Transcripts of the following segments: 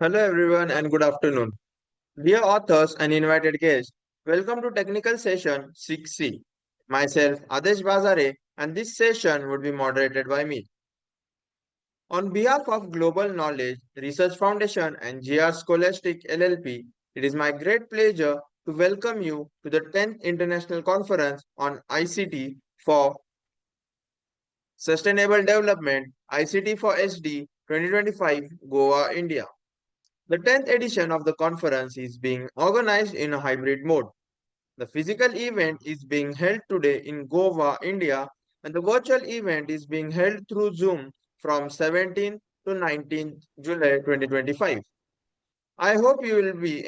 Hello everyone and good afternoon. Dear authors and invited guests, welcome to Technical Session 6C. Myself Adesh Bazare and this session would be moderated by me. On behalf of Global Knowledge Research Foundation and GR Scholastic LLP, it is my great pleasure to welcome you to the 10th International Conference on ICT for Sustainable Development ICT4SD 2025 Goa, India. The 10th edition of the conference is being organized in a hybrid mode. The physical event is being held today in Goa, India, and the virtual event is being held through Zoom from 17th to 19th July 2025. I hope you will be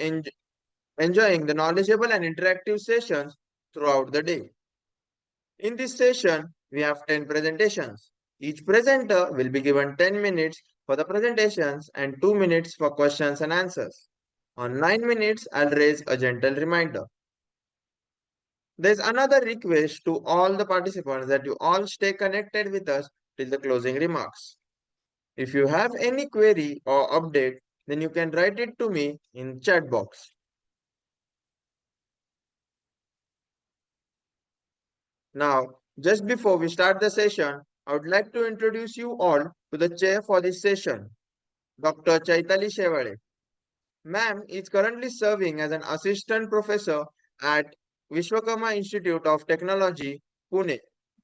enjoying the knowledgeable and interactive sessions throughout the day. In this session, we have 10 presentations. Each presenter will be given 10 minutes for the presentations and 2 minutes for questions and answers. On 9 minutes, I'll raise a gentle reminder. There's another request to all the participants that you all stay connected with us till the closing remarks. If you have any query or update, then you can write it to me in chat box. Now, just before we start the session, I would like to introduce you all to the chair for this session, Dr. Chaitali Shevale. Ma'am is currently serving as an assistant professor at Vishwakarma Institute of Technology, Pune.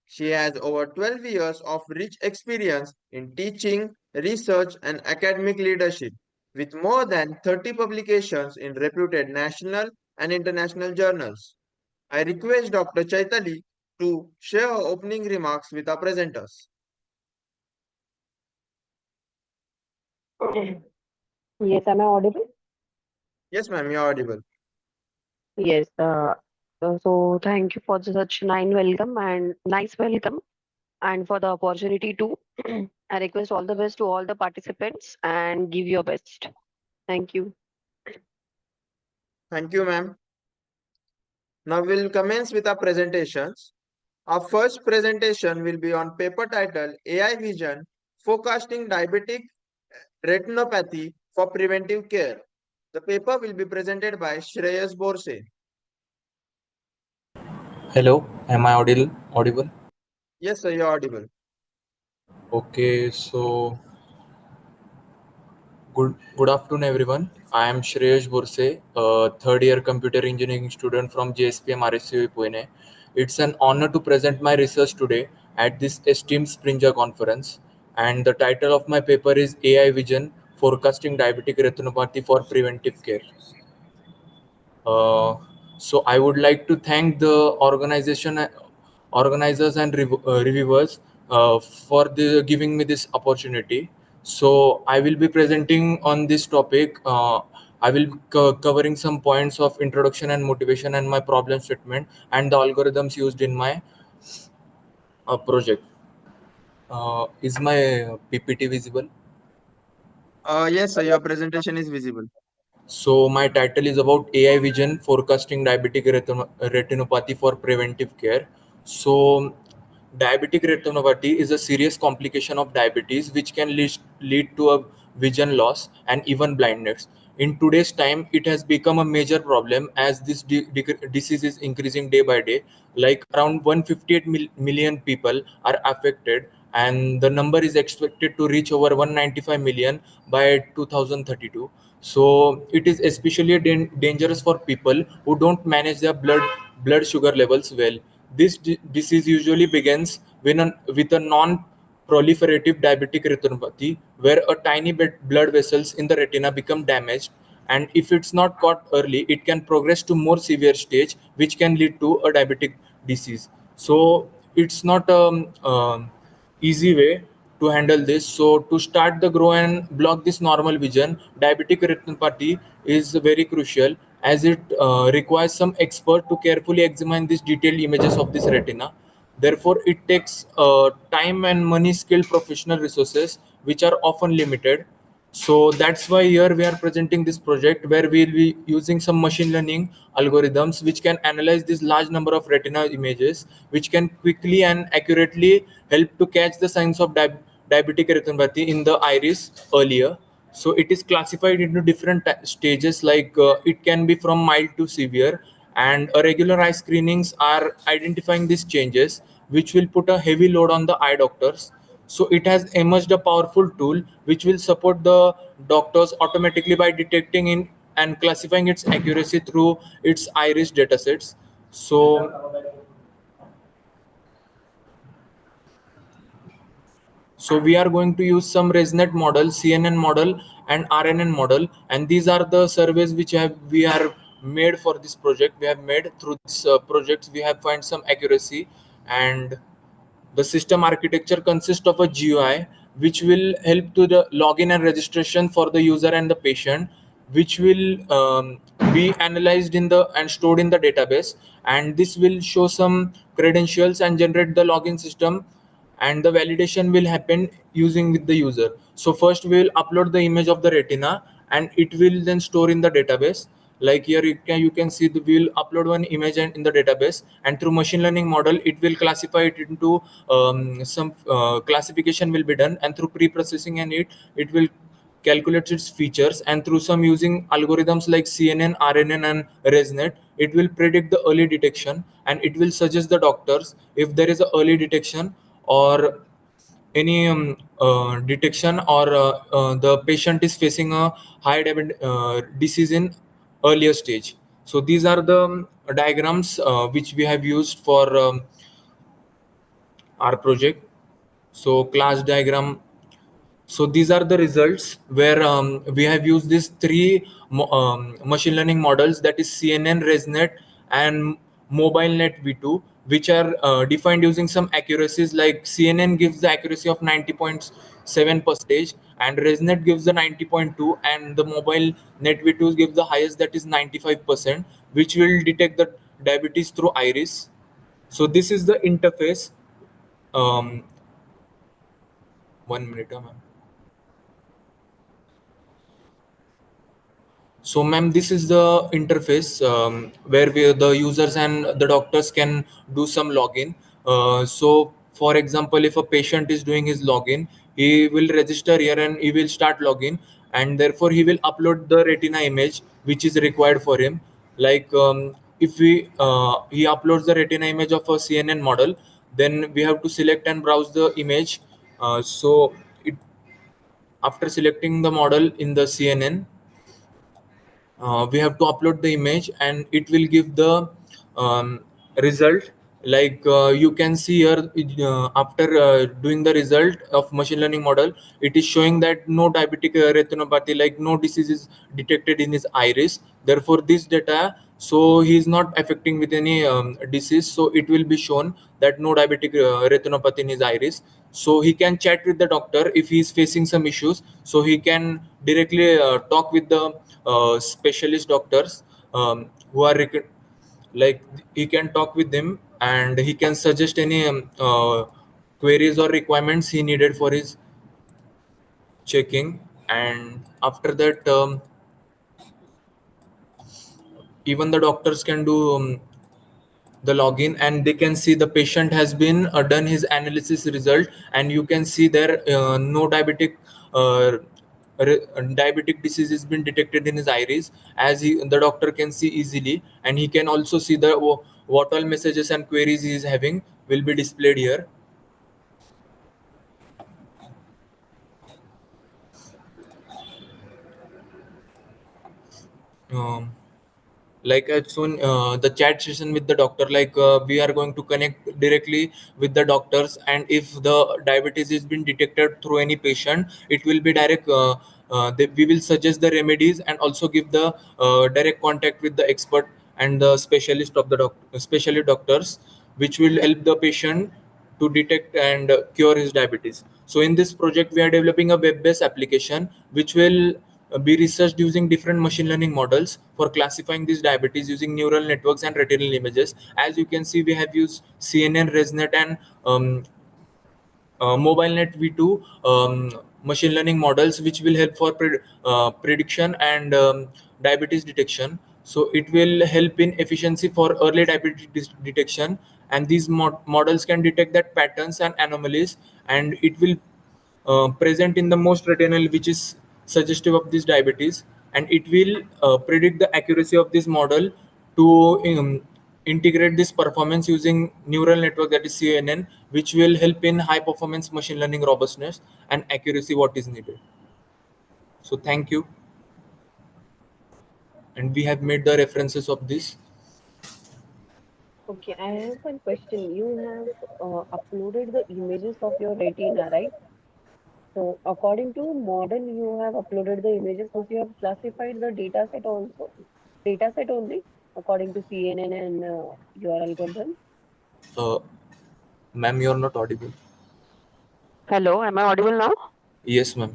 She has over 12 years of rich experience in teaching, research, and academic leadership, with more than 30 publications in reputed national and international journals. I request Dr. Chaitali to share her opening remarks with our presenters. Yes, am I audible? Yes, ma'am, you're audible. Yes. So thank you for such nice welcome and for the opportunity to. I request all the best to all the participants and give your best. Thank you. Thank you, ma'am. Now we'll commence with our presentations. Our first presentation will be on paper title AI Vision Forecasting Diabetic Retinopathy for Preventive Care. The paper will be presented by Shreyas Borse. Hello, am I audible? Yes, sir, you're audible. Okay, so good afternoon, everyone. I am Shreyash Borse, a third year computer engineering student from JSPM RSCU Pune. It's an honor to present my research today at this esteemed Springer conference. And the title of my paper is AI Vision Forecasting Diabetic Retinopathy for Preventive Care. Uh, so I would like to thank the organizers and reviewers for giving me this opportunity. So I will be presenting on this topic. I will be covering some points of introduction and motivation and my problem statement and the algorithms used in my project. Is my PPT visible? Yes, sir, your presentation is visible. So my title is about AI vision forecasting diabetic retinopathy for preventive care. So diabetic retinopathy is a serious complication of diabetes which can lead to a vision loss and even blindness. In today's time, it has become a major problem as this disease is increasing day by day. Like around 158 million people are affected, and the number is expected to reach over 195 million by 2032. So it is especially dangerous for people who don't manage their blood sugar levels well. This disease usually begins with a non-proliferative diabetic retinopathy, where a tiny bit blood vessels in the retina become damaged, and if it's not caught early, it can progress to more severe stage, which can lead to a diabetic disease. So it's not easy way to handle this. So to start the grow and block this normal vision, diabetic retinopathy is very crucial as it requires some expert to carefully examine these detailed images of this retina. Therefore, it takes time and money skilled professional resources which are often limited. So that's why here we are presenting this project where we'll be using some machine learning algorithms which can analyze this large number of retina images, which can quickly and accurately help to catch the signs of diabetic retinopathy in the iris earlier. So it is classified into different stages, like it can be from mild to severe, and regular eye screenings are identifying these changes, which will put a heavy load on the eye doctors. So it has emerged a powerful tool which will support the doctors automatically by detecting in and classifying its accuracy through its iris datasets. So we are going to use some ResNet model, CNN model, and RNN model, and these are the surveys which we are made for this project. We have made through this projects. We have find some accuracy, and the system architecture consists of a GUI which will help to the login and registration for the user and the patient, which will be analyzed in the and stored in the database, and this will show some credentials and generate the login system, and the validation will happen using with the user. So first we will upload the image of the retina, and it will then store in the database. Like here you can see the we'll upload one image in the database, and through machine learning model it will classify it into some classification will be done, and through pre-processing and it will calculate its features, and through some using algorithms like CNN, RNN, and ResNet, it will predict the early detection, and it will suggest the doctors if there is a early detection or any detection, or the patient is facing a disease in earlier stage. So these are the diagrams which we have used for our project. So class diagram. So these are the results where we have used these three machine learning models, that is CNN, ResNet, and MobileNet V2, which are defined using some accuracies. Like CNN gives the accuracy of 90.7%, and ResNet gives the 90.2, and the MobileNet V2 gives the highest, that is 95%, which will detect the diabetes through iris. So this is the interface. Um, 1 minute, ma'am. So, ma'am, this is the interface where the users and the doctors can do some login. So, for example, if a patient is doing his login, he will register here and he will start login, and therefore he will upload the retina image which is required for him. Like if he uploads the retina image of a CNN model, then we have to select and browse the image. So, after selecting the model in the CNN, we have to upload the image, and it will give the result. Like you can see here, after doing the result of machine learning model, it is showing that no diabetic retinopathy, like no disease is detected in his iris. Therefore this data, so he is not affecting with any disease, so it will be shown that no diabetic retinopathy in his iris. So he can chat with the doctor if he is facing some issues, so he can directly talk with the specialist doctors who are like he can talk with them, and he can suggest any queries or requirements he needed for his checking. And after that, even the doctors can do the login, and they can see the patient has been done his analysis result, and you can see there no uh, diabetic disease has been detected in his iris, as the doctor can see easily, and he can also see the what all messages and queries he is having will be displayed here. um, like as soon the chat session with the doctor, like we are going to connect directly with the doctors, and if the diabetes is been detected through any patient, it will be direct we will suggest the remedies and also give the direct contact with the expert and the specialist of the specialty doctors, which will help the patient to detect and cure his diabetes. So in this project, we are developing a web-based application which will be researched using different machine learning models for classifying these diabetes using neural networks and retinal images. As you can see, we have used CNN, ResNet, and MobileNet V2 machine learning models, which will help for prediction and diabetes detection. So it will help in efficiency for early diabetes detection, and these models can detect that patterns and anomalies, and it will present in the most retinal, which is suggestive of this diabetes, and it will predict the accuracy of this model to integrate this performance using neural network, that is CNN, which will help in high performance machine learning robustness and accuracy what is needed. So thank you, and we have made the references of this. Okay, I have one question. You have uploaded the images of your retina, right? So according to model, you have uploaded the images, but you have classified the data set also. Data set only, according to CNN and your algorithm. uh, Ma'am, you're not audible. Hello, am I audible now? Yes, ma'am.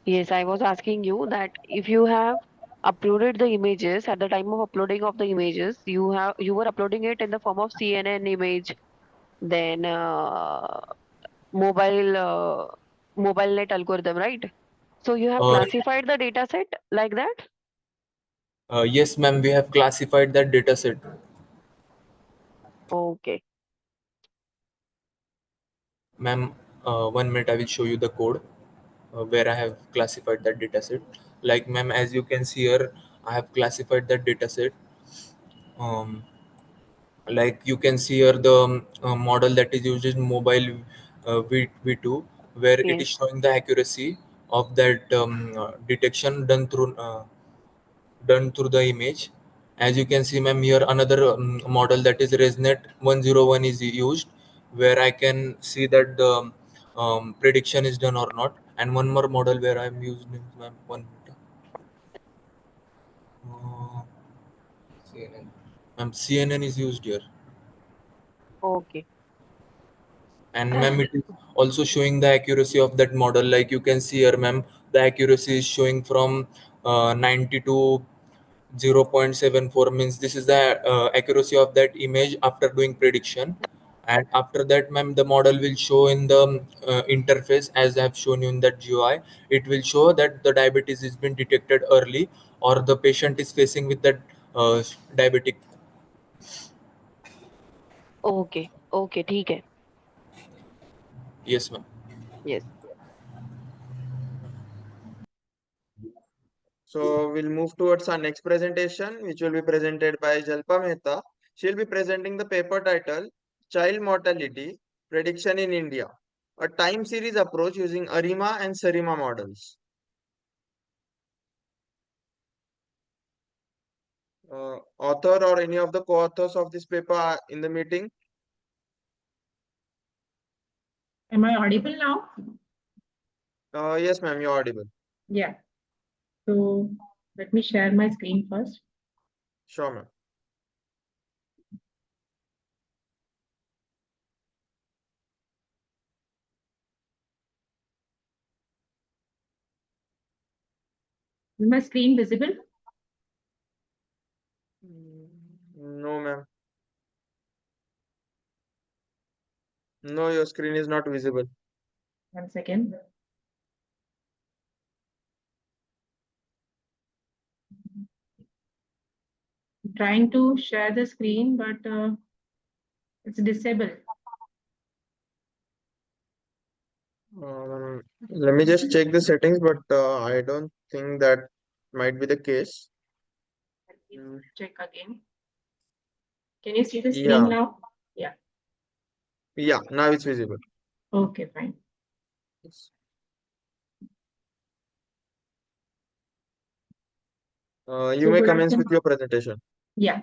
Yes, I was asking you that if you have uploaded the images at the time of uploading of the images, you were uploading it in the form of CNN image, then mobile mobile net algorithm, right? So you have uh, classified the data set like that? yes, ma'am, we have classified that data set. Okay. Ma'am, 1 minute, I will show you the code where I have classified that data set. Like, ma'am, as you can see here, I have classified that data set. Um, like you can see here the model that is used in mobile V2, where it is Yes. showing the accuracy of that detection done through the image. As you can see, ma'am, here another model that is ResNet 101 is used, where I can see that the prediction is done or not. And one more model where I'm using, ma'am, 1 minute. CNN. Ma'am, CNN is used here. Okay. And ma'am, it is also showing the accuracy of that model. Like you can see here, ma'am, the accuracy is showing from 90 to 0.74, means this is the accuracy of that image after doing prediction. And after that, ma'am, the model will show in the interface, as I have shown you in that GUI. It will show that the diabetes has been detected early, or the patient is facing with that diabetic. Okay. Okay. ठीक है. Yes, ma'am. Yes. So we'll move towards our next presentation, which will be presented by Jalpa Mehta. She'll be presenting the paper title, Child Mortality Prediction in India, a time series approach using ARIMA and SARIMA models. Author or any of the co-authors of this paper are in the meeting? Am I audible now? Yes, ma'am, you're audible. Yeah. So let me share my screen first. Sure, ma'am. Is my screen visible? No, ma'am. No, your screen is not visible. 1 second. I'm trying to share the screen, but it's disabled. Let me just check the settings, but I don't think that might be the case. Let me check again. Can you see the Yeah, screen now? Yeah. yeah, now it's visible. Okay, fine. Yes. You So may good commence afternoon. with your presentation. Yeah.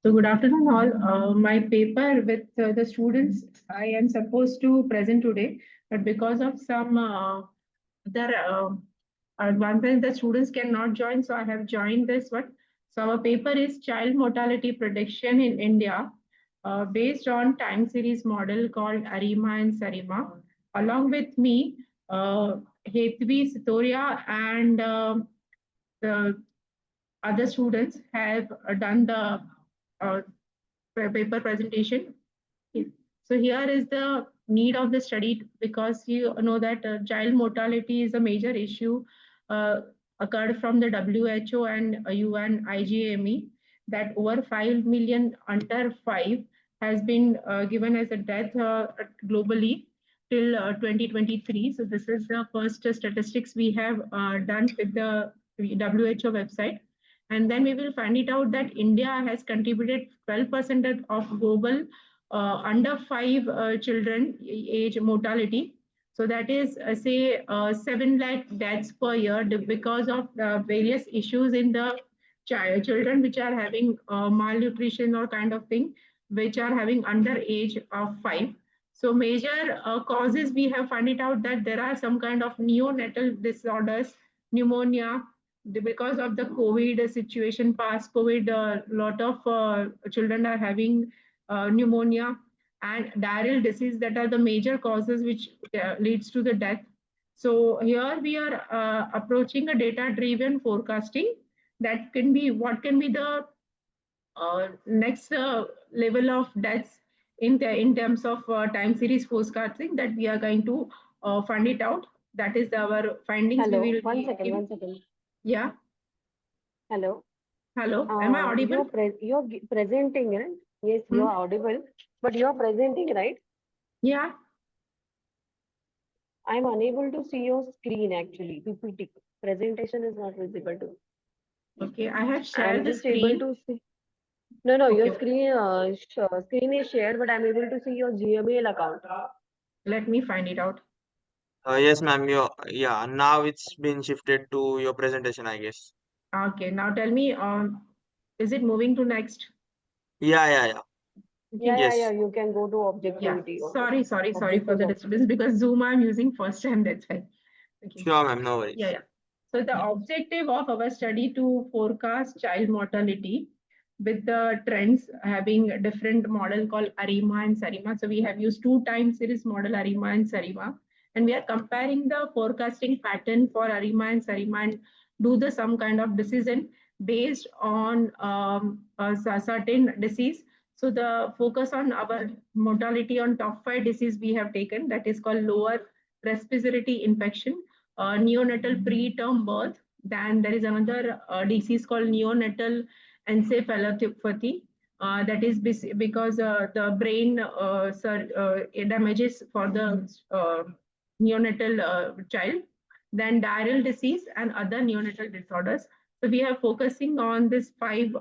So good afternoon all. My paper with the students, I am supposed to present today, but because of some other advantage, the students cannot join. So I have joined this one. So our paper is child mortality prediction in India, based on time series model called ARIMA and SARIMA. Along with me, Hetvi Sitoria and the other students have done the uh, paper presentation. So here is the need of the study, because you know that child mortality is a major issue uh, occurred from the WHO and UN IGME, that over 5 million under 5 has been given as a death globally till 2023. So this is the first statistics we have done with the WHO website. And then we will find it out that India has contributed 12% of global under 5 children age mortality. So that is, say, 7 lakh deaths per year because of the various issues in the children which are having malnutrition or kind of thing, which are having under age of 5. So major causes we have found it out that there are some kind of neonatal disorders, pneumonia, because of the COVID situation, past COVID, a lot of children are having pneumonia and diarrheal disease, that are the major causes which leads to the death. So here we are approaching a data-driven forecasting that can be what can be the next level of deaths in terms of time series forecasting that we are going to find it out. That is our findings. We Hello, will one be second, giving. one second. Yeah. Hello. Hello. Am I audible? You're presenting, right? Yes, Hmm? you're audible, but you're presenting, right? Yeah. I'm unable to see your screen actually. PPT presentation is not visible to me. Okay. I have I'm shared the just able screen. to see. No, no, your Okay. screen is shared, but I'm able to see your Gmail account. Let me find it out. Yes, ma'am. Yeah, now it's been shifted to your presentation, I guess. Okay. Now tell me, is it moving to next? Yeah. Yeah, Okay. yeah, yeah. Yes. You can go to Yeah. objectivity or Sorry for objectives the option. disturbance because Zoom I'm using first time. That's why. Okay. Sure, ma'am. No Yeah, worries. yeah. So the objective of our study to forecast child mortality with the trends having a different model called ARIMA and SARIMA. So we have used 2 time series model ARIMA and SARIMA, and we are comparing the forecasting pattern for ARIMA and SARIMA and do the some kind of decision based on a certain disease. So the focus on our mortality on top 5 disease we have taken, that is called lower respiratory infection, neonatal preterm birth. Then there is another disease called neonatal encephalopathy. That is because the brain damages for the neonatal child. Then diarrheal disease and other neonatal disorders. So we are focusing on these 5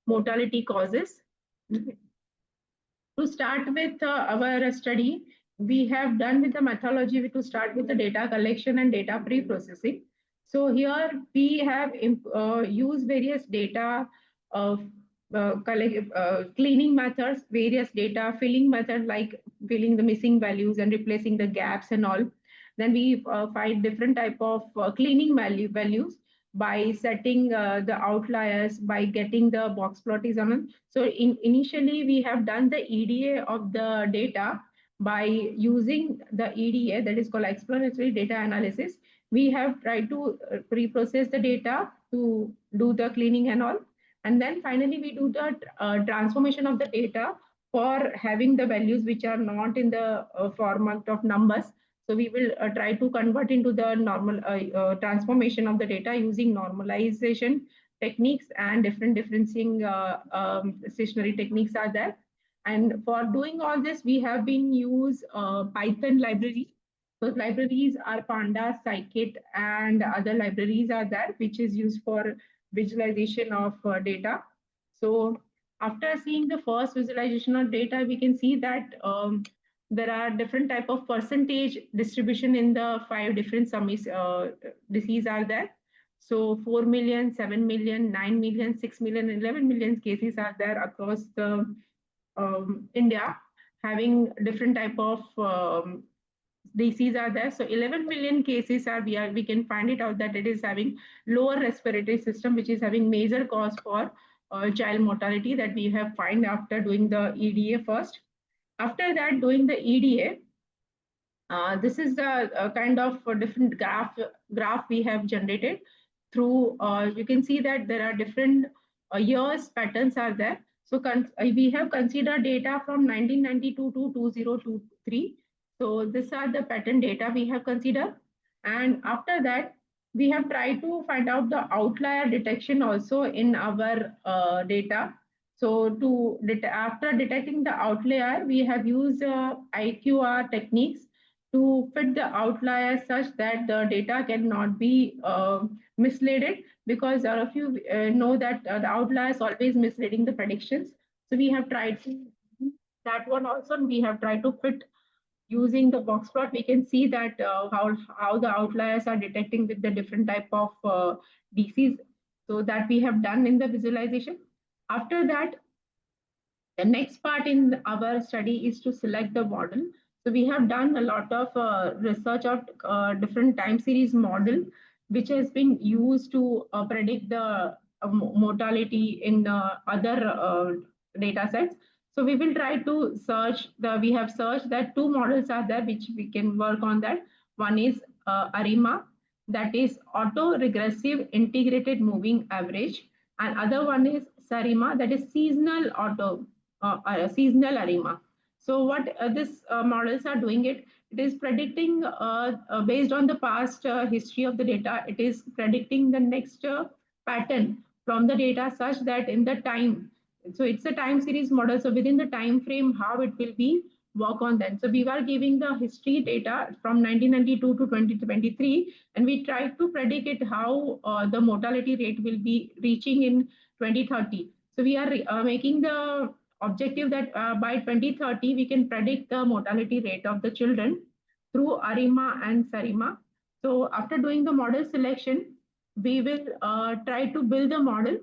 mortality causes. To start with our study, we have done with the methodology to start with the data collection and data pre-processing. So here we have used various data of cleaning methods, various data filling methods like filling the missing values and replacing the gaps and all. Then we find different type of cleaning values by setting the outliers, by getting the box plot is on. So initially we have done the EDA of the data by using the EDA, that is called exploratory data analysis. We have tried to pre-process the data to do the cleaning and all. And then finally we do the transformation of the data for having the values which are not in the format of numbers. So we will try to convert into the normal transformation of the data using normalization techniques and different differencing stationary techniques are there. And for doing all this, we have been use Python library. Those libraries are Pandas, Scikit, and other libraries are there, which is used for visualization of data. So after seeing the first visualization of data, we can see that there are different type of percentage distribution in the 5 different disease are there. So 4 million, 7 million, 9 million, 6 million, 11 million cases are there across the India, having different type of disease are there. So 11 million cases are we can find it out that it is having lower respiratory system, which is having major cause for child mortality that we have find after doing the EDA first. After that, doing the EDA, this is the kind of different graph we have generated through. You can see that there are different years patterns are there. So we have considered data from 1992 to 2023. So these are the pattern data we have considered. And after that, we have tried to find out the outlier detection also in our data. So after detecting the outlier, we have used IQR techniques to fit the outliers such that the data cannot be misleaded, because all of you know that the outliers always misleading the predictions. So we have tried to that one also, and we have tried to fit using the box plot. We can see that how the outliers are detecting with the different type of DCs. So that we have done in the visualization. After that, the next part in our study is to select the model. So we have done a lot of research of different time series model, which has been used to predict the mortality in other data sets. So we will try to search we have searched that two models are there which we can work on that. One is ARIMA, that is auto regressive integrated moving average, and other one is SARIMA, that is seasonal ARIMA. So what these models are doing, it is predicting based on the past history of the data. It is predicting the next pattern from the data such that in the time, so it's a time series model, so within the time frame how it will be work on that. So we were giving the history data from 1992 to 2023, and we tried to predict it how the mortality rate will be reaching in 2030. So we are making the objective that by 2030 we can predict the mortality rate of the children through ARIMA and SARIMA. So after doing the model selection, we will try to build the model.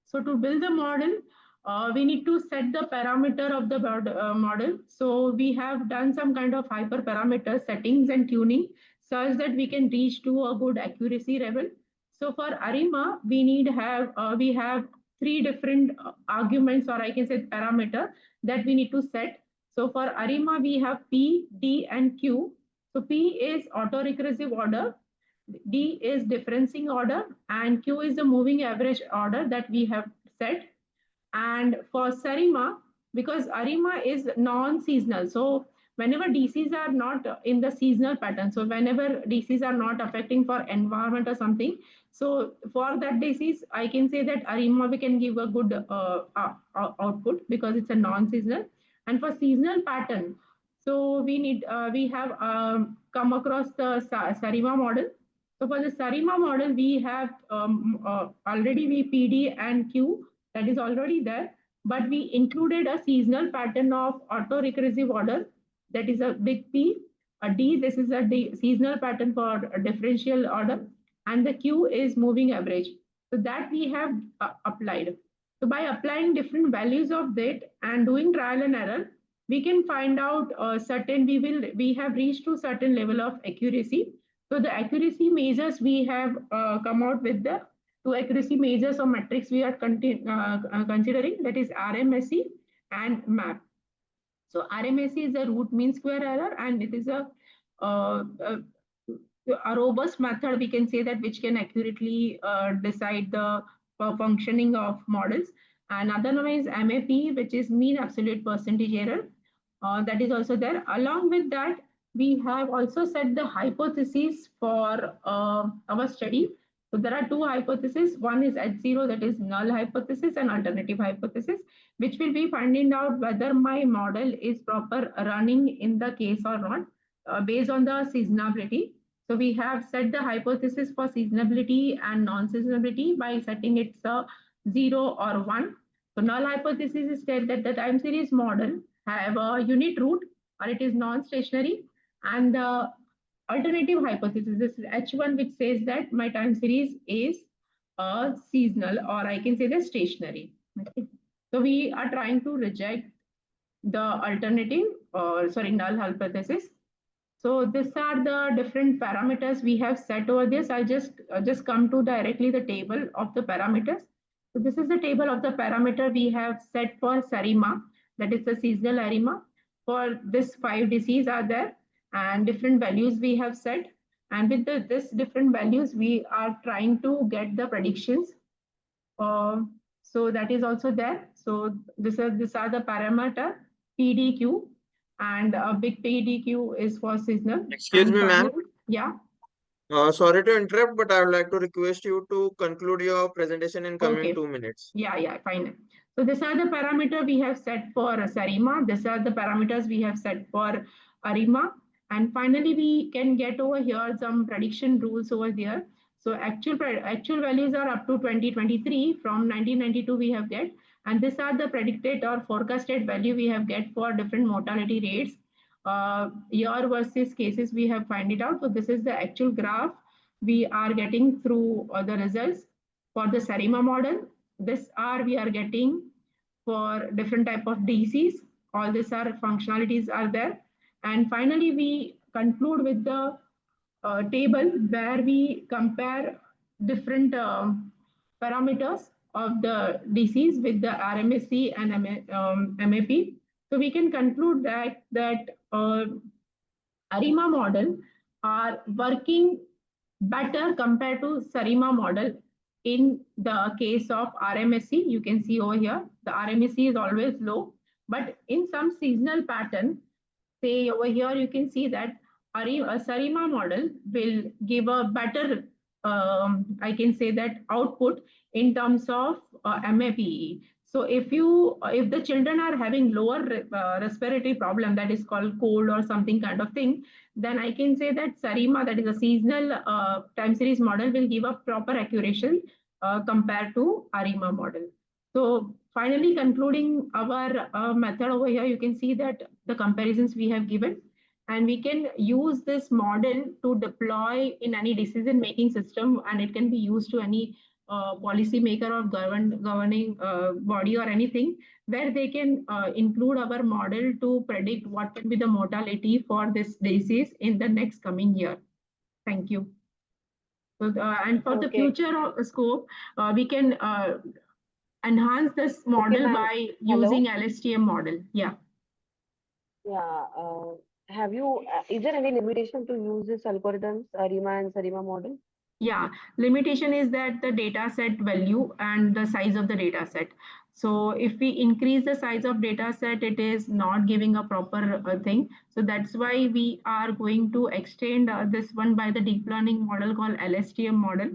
So to build the model, we need to set the parameter of the model. So we have done some kind of hyperparameter settings and tuning such that we can reach to a good accuracy level. So for ARIMA, we have three different arguments, or I can say parameter, that we need to set. So for ARIMA, we have P, D, and Q. So P is auto-recursive order, D is differencing order, and Q is the moving average order that we have set. And for Sarima, because Arima is non-seasonal, so whenever DCs are not in the seasonal pattern, so whenever DCs are not affecting for environment or something, so for that disease, I can say that Arima we can give a good output because it's a non-seasonal. And for seasonal pattern, so we have come across the Sarima model. So for the Sarima model, we have already we PD and Q, that is already there, but we included a seasonal pattern of auto-recursive order, that is a big P, a D, this is a seasonal pattern for a differential order, and the Q is moving average. So that we have applied. So by applying different values of that and doing trial and error, we can find out we have reached to certain level of accuracy. So the accuracy measures we have come out with the two accuracy measures or metrics we are considering, that is RMSE and MAP. So RMSE is a root mean square error, and it is a robust method, we can say that, which can accurately decide the functioning of models. And other one is MAP, which is mean absolute percentage error. That is also there. Along with that, we have also set the hypotheses for our study. So there are two hypotheses. One is H0, that is null hypothesis, and alternative hypothesis, which will be finding out whether my model is proper running in the case or not based on the seasonality. So we have set the hypothesis for seasonability and non-seasonability by setting it 0 or 1. So null hypothesis is said that the time series model have a unit root or it is non-stationary, and the alternative hypothesis is H1, which says that my time series is seasonal, or I can say the stationary. Okay. So we are trying to reject the alternative, or sorry, null hypothesis. So these are the different parameters we have set over this. I'll just come to directly the table of the parameters. So this is the table of the parameter we have set for Sarima, that is the seasonal Arima. For this 5 disease are there, and different values we have set. And with this different values, we are trying to get the predictions. So that is also there. So these are the parameter PDQ, and a big PDQ is for seasonal. Excuse And me, ma'am. yeah. Sorry to interrupt, but I would like to request you to conclude your presentation in coming Okay. 2 minutes. Yeah, fine. So these are the parameter we have set for Sarima. These are the parameters we have set for Arima. And finally, we can get over here some prediction rules over there. So actual values are up to 2023. From 1992 we have get, and these are the predicted or forecasted value we have get for different mortality rates. Year versus cases we have find it out. So this is the actual graph we are getting through the results for the SARIMA model. This are we are getting for different type of DCs. All these are functionalities are there. And finally, we conclude with the table where we compare different parameters of the disease with the RMSC and MAP. So we can conclude that ARIMA model are working better compared to SARIMA model in the case of RMSC. You can see over here, the RMSC is always low, but in some seasonal pattern, say over here, you can see that a Sarima model will give a better, I can say that output in terms of MAPE. So if the children are having lower respiratory problem, that is called cold or something kind of thing, then I can say that Sarima, that is a seasonal time series model, will give a proper accuracy compared to Arima model. So finally, concluding our method over here, you can see that the comparisons we have given, and we can use this model to deploy in any decision-making system, and it can be used to any policy maker or governing body or anything, where they can include our model to predict what can be the mortality for this disease in the next coming year. Thank you. So, and for the future scope, we can enhance this model by using LSTM model. Yeah. Yeah. Have you, is there any limitation to use this algorithms, ARIMA and SARIMA model? Yeah, limitation is that the data set value and the size of the data set. So if we increase the size of data set, it is not giving a proper thing. So that's why we are going to extend this one by the deep learning model called LSTM model.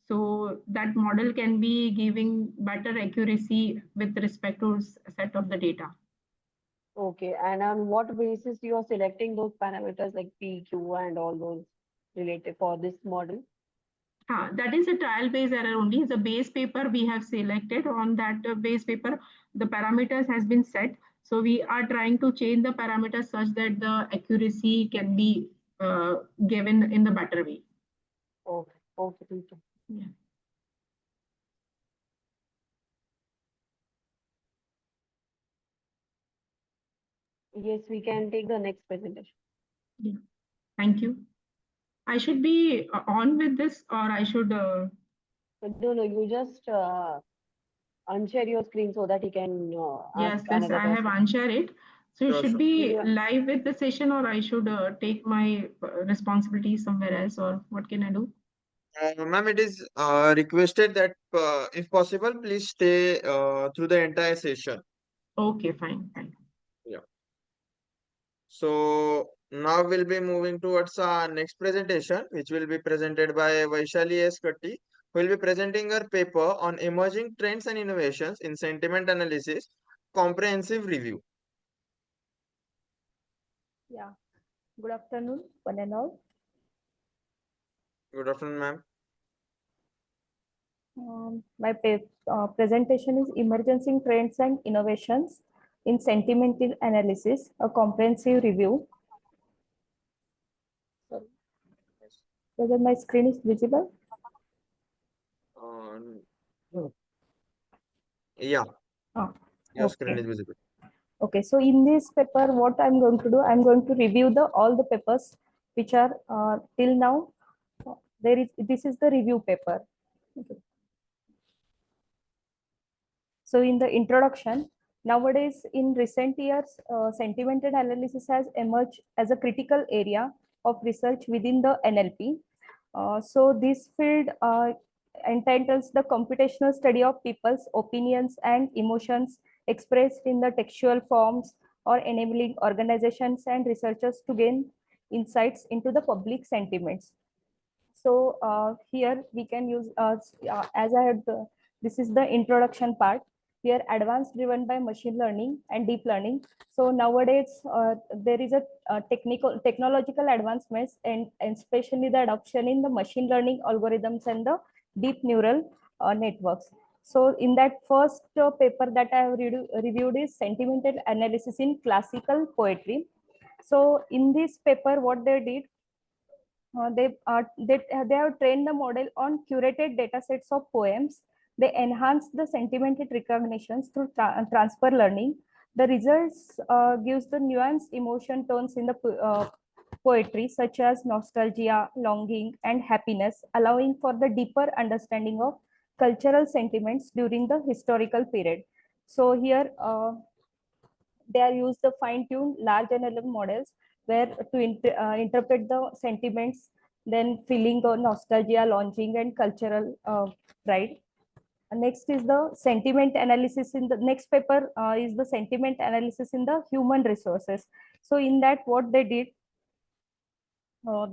So that model can be giving better accuracy with respect to set of the data. Okay, and on what basis you are selecting those parameters like PQ and all those related for this model? That is a trial-based error only. The base paper we have selected. On that base paper, the parameters has been set. So we are trying to change the parameters such that the accuracy can be given in the better way. Okay, okay, thank you. Yeah. Yes, we can take the next presentation. Yeah. Thank you. I should be on with this, or I should. No, you just unshare your screen so that he can ask Yes, another I have person. unshare it. So you should Sure. be live with the session, or I should take my responsibility somewhere else, or what can I do? Ma'am, it is requested that if possible, please stay through the entire session. Okay, fine, fine. Yeah. So now we'll be moving towards our next presentation, which will be presented by Vaishali S. Katti, who will be presenting her paper on emerging trends and innovations in sentiment analysis, comprehensive review. Yeah. Good afternoon, one and all. Good afternoon, ma'am. My presentation is Emerging Trends and Innovations in Sentimental Analysis, a comprehensive review. Whether my screen is visible? Yeah, your screen Okay. is visible. Okay, so in this paper, what I'm going to do, I'm going to review all the papers which are till now. This is the review paper. Okay. So in the introduction, nowadays in recent years, sentimental analysis has emerged as a critical area of research within the NLP. So this field entitles the computational study of people's opinions and emotions expressed in the textual forms, or enabling organizations and researchers to gain insights into the public sentiments. So here we can use, as I had, this is the introduction part. here advanced driven by machine learning and deep learning. So nowadays there is a technological advancements, and especially the adoption in the machine learning algorithms and the deep neural networks. So in that first paper that I have reviewed is sentimental analysis in classical poetry. So in this paper, what they did, they have trained the model on curated data sets of poems. They enhance the sentimental recognitions through transfer learning. The results gives the nuanced emotion tones in the poetry, such as nostalgia, longing, and happiness, allowing for the deeper understanding of cultural sentiments during the historical period. So here they are used the fine-tuned large NLM models where to interpret the sentiments, then feeling of nostalgia, longing, and cultural pride. Next is the sentiment analysis in the next paper is the sentiment analysis in the human resources. So in that, what they did,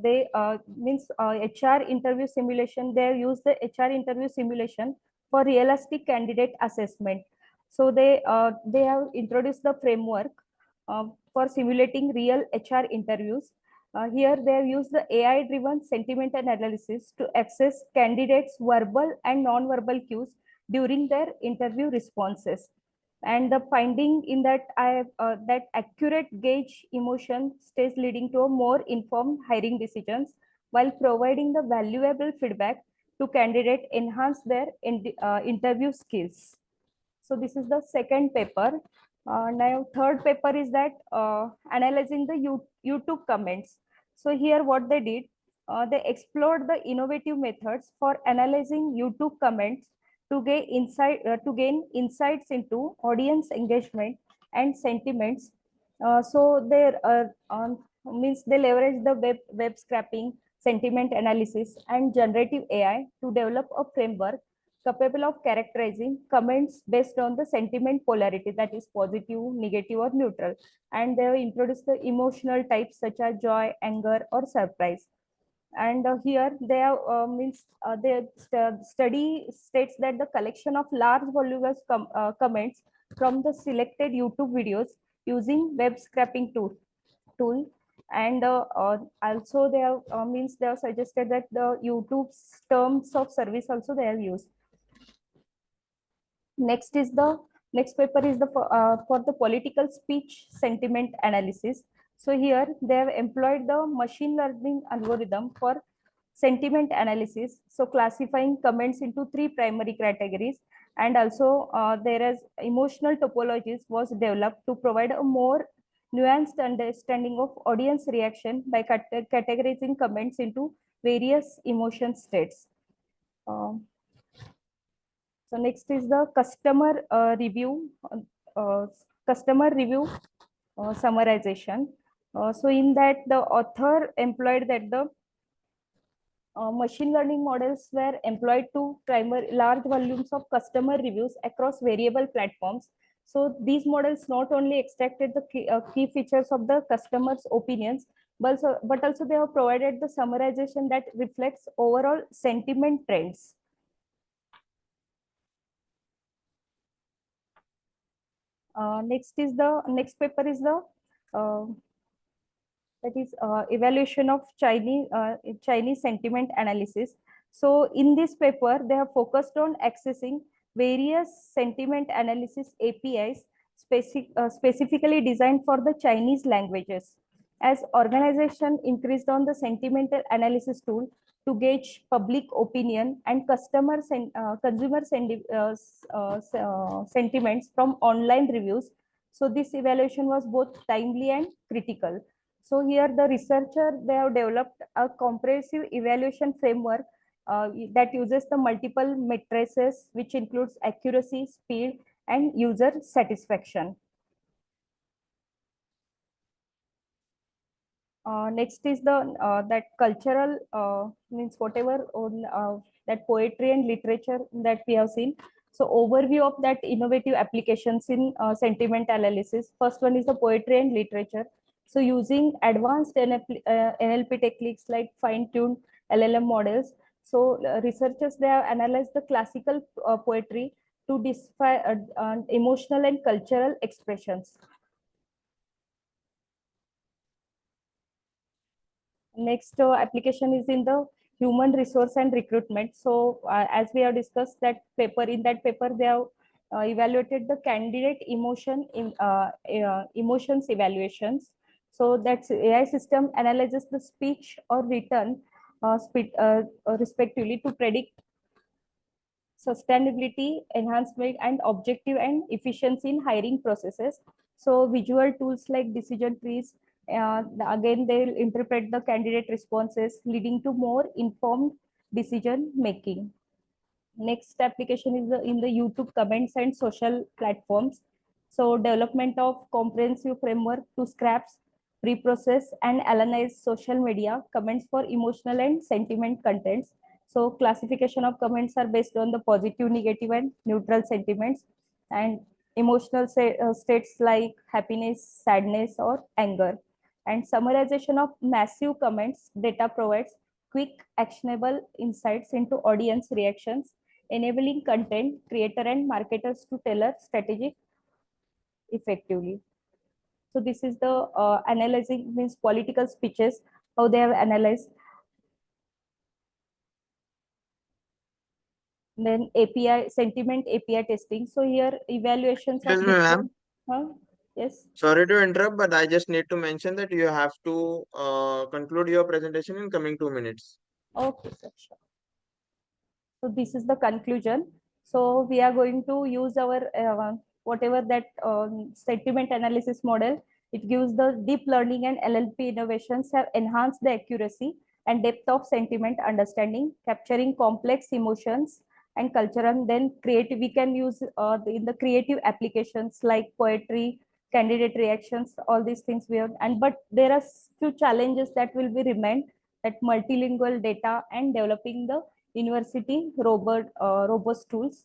they means HR interview simulation. They use the HR interview simulation for realistic candidate assessment. So they have introduced the framework for simulating real HR interviews. Here they have used the AI-driven sentiment analysis to assess candidates' verbal and non-verbal cues during their interview responses. And the finding in that that accurate gauge emotion stays leading to a more informed hiring decisions, while providing the valuable feedback to candidate enhance their interview skills. So this is the second paper. Now third paper is that analyzing the YouTube comments. So here what they did, they explored the innovative methods for analyzing YouTube comments to gain insights into audience engagement and sentiments. So means they leverage the web scraping, sentiment analysis, and generative AI to develop a framework capable of characterizing comments based on the sentiment polarity, that is positive, negative, or neutral. And they have introduced the emotional types such as joy, anger, or surprise. And here they have study states that the collection of large voluminous comments from the selected YouTube videos using web scraping tool, and also they have they have suggested that the YouTube's terms of service also they have used. Next is the next paper is the for the political speech sentiment analysis. So here they have employed the machine learning algorithm for sentiment analysis. So classifying comments into three primary categories, and also there is emotional topologies was developed to provide a more nuanced understanding of audience reaction by categorizing comments into various emotion states. So next is the uh, customer review summarization. So in that the author employed that the machine learning models were employed to primary large volumes of customer reviews across variable platforms. So these models not only extracted the key features of the customer's opinions, but also they have provided the summarization that reflects overall sentiment trends. Next paper is the uh, that is evaluation of Chinese sentiment analysis. So in this paper, they have focused on accessing various sentiment analysis APIs specifically designed for the Chinese languages. As organization increased on the sentimental analysis tool to gauge public opinion and consumer sentiments from online reviews. So this evaluation was both timely and critical. So here the researcher, they have developed a comprehensive evaluation framework that uses the multiple matrices, which includes accuracy, speed, and user satisfaction. Next is the that cultural means whatever on that poetry and literature that we have seen. So overview of that innovative applications in sentiment analysis. First one is the poetry and literature. So using advanced NLP techniques like fine-tuned LLM models. So researchers, they have analyzed the classical poetry to decipher emotional and cultural expressions. Next application is in the human resource and recruitment. So as we have discussed that paper, in that paper they have evaluated the candidate emotions evaluations. So that's AI system analyzes the speech or written respectively to predict sustainability, enhancement, and objective and efficiency in hiring processes. So visual tools like decision trees, again, they'll interpret the candidate responses, leading to more informed decision making. Next application is in the YouTube comments and social platforms. So development of comprehensive framework to scraps, reprocess and analyze social media comments for emotional and sentiment contents. So classification of comments are based on the positive, negative and neutral sentiments and emotional states like happiness, sadness or anger. And summarization of massive comments data provides quick actionable insights into audience reactions, enabling content creator and marketers to tailor strategic effectively. So this is the analyzing means political speeches, how they have analyzed. Then API sentiment API testing. So here evaluations of Excuse me, ma'am. different. Huh? Yes. Sorry to interrupt, but I just need to mention that you have to conclude your presentation in coming 2 minutes. Okay, sir. Sure. So this is the conclusion. So we are going to use our whatever that sentiment analysis model. It gives the deep learning and LLP innovations have enhanced the accuracy and depth of sentiment understanding, capturing complex emotions and culture. And then creative, we can use in the creative applications like poetry, candidate reactions, all these things we have. And but there are few challenges that will be remained, that multilingual data and developing the university robust tools.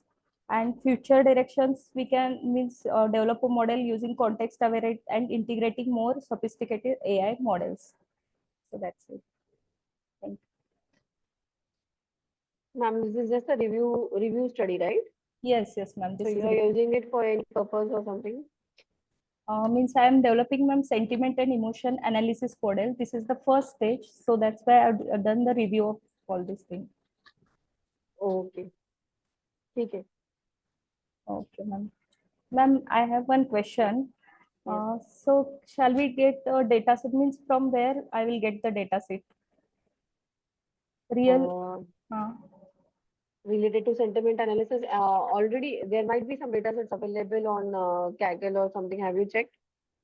And future directions, we can means develop a model using context aware and integrating more sophisticated AI models. So that's it. Thank Ma'am, this is just a review study, right? you. Yes, ma'am. So This is you are using it for any purpose or something? means I am developing ma'am sentiment and emotion analysis model. This is the first stage, so that's why I've done the review of all these things. Okay. Okay. Okay, ma'am. Ma'am, I have one question. So shall we get a data set? Means from where I will get the data set? Real. Uh, Related to sentiment analysis, already there might be some data sets available on Kaggle or something. Have you checked?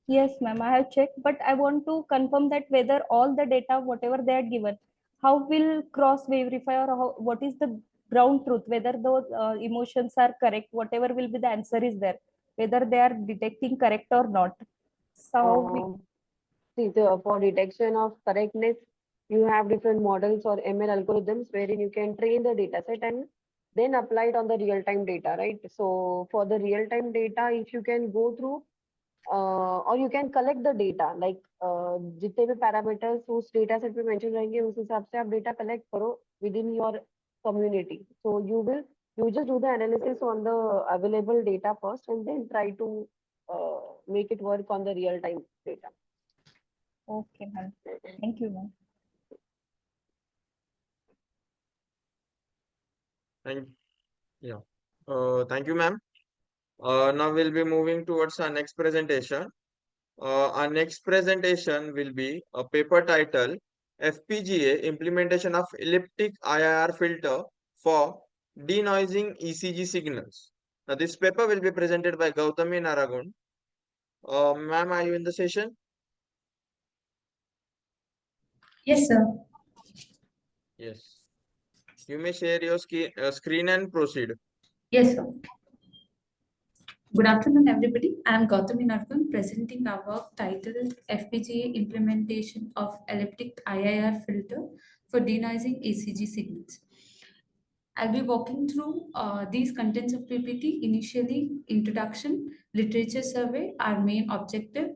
yes, ma'am, I have checked, but I want to confirm that whether all the data, whatever they are given, how will cross verify, or how, what is the ground truth, whether those emotions are correct, whatever will be the answer is there, whether they are detecting correct or not. So how we, Uh, See, for detection of correctness, you have different models or ML algorithms wherein you can train the data set and then apply it on the real-time data, right? So for the real-time data, if you can go through or you can collect the data, like जितने भी parameters उस data set पे mention रहेंगे उस हिसाब से आप data collect करो within your community. So you just do the analysis on the available data first and then try to make it work on the real-time data. okay, ma'am. Thank you, ma'am. Thank, yeah. Thank you, ma'am. Now we'll be moving towards our next presentation. Our next presentation will be a paper title FPGA Implementation of Elliptic IIR Filter for Denoising ECG Signals. Now this paper will be presented by Gautami Naragun. Ma'am, are you in the session? Yes, sir. Yes. You may share your screen and proceed. Yes, sir. Good afternoon, everybody. I am Gautami Narkun, presenting our work titled FPGA Implementation of Elliptic IIR Filter for Denoising ECG Signals. I'll be walking through these contents of PPT. Initially, introduction, literature survey, our main objective,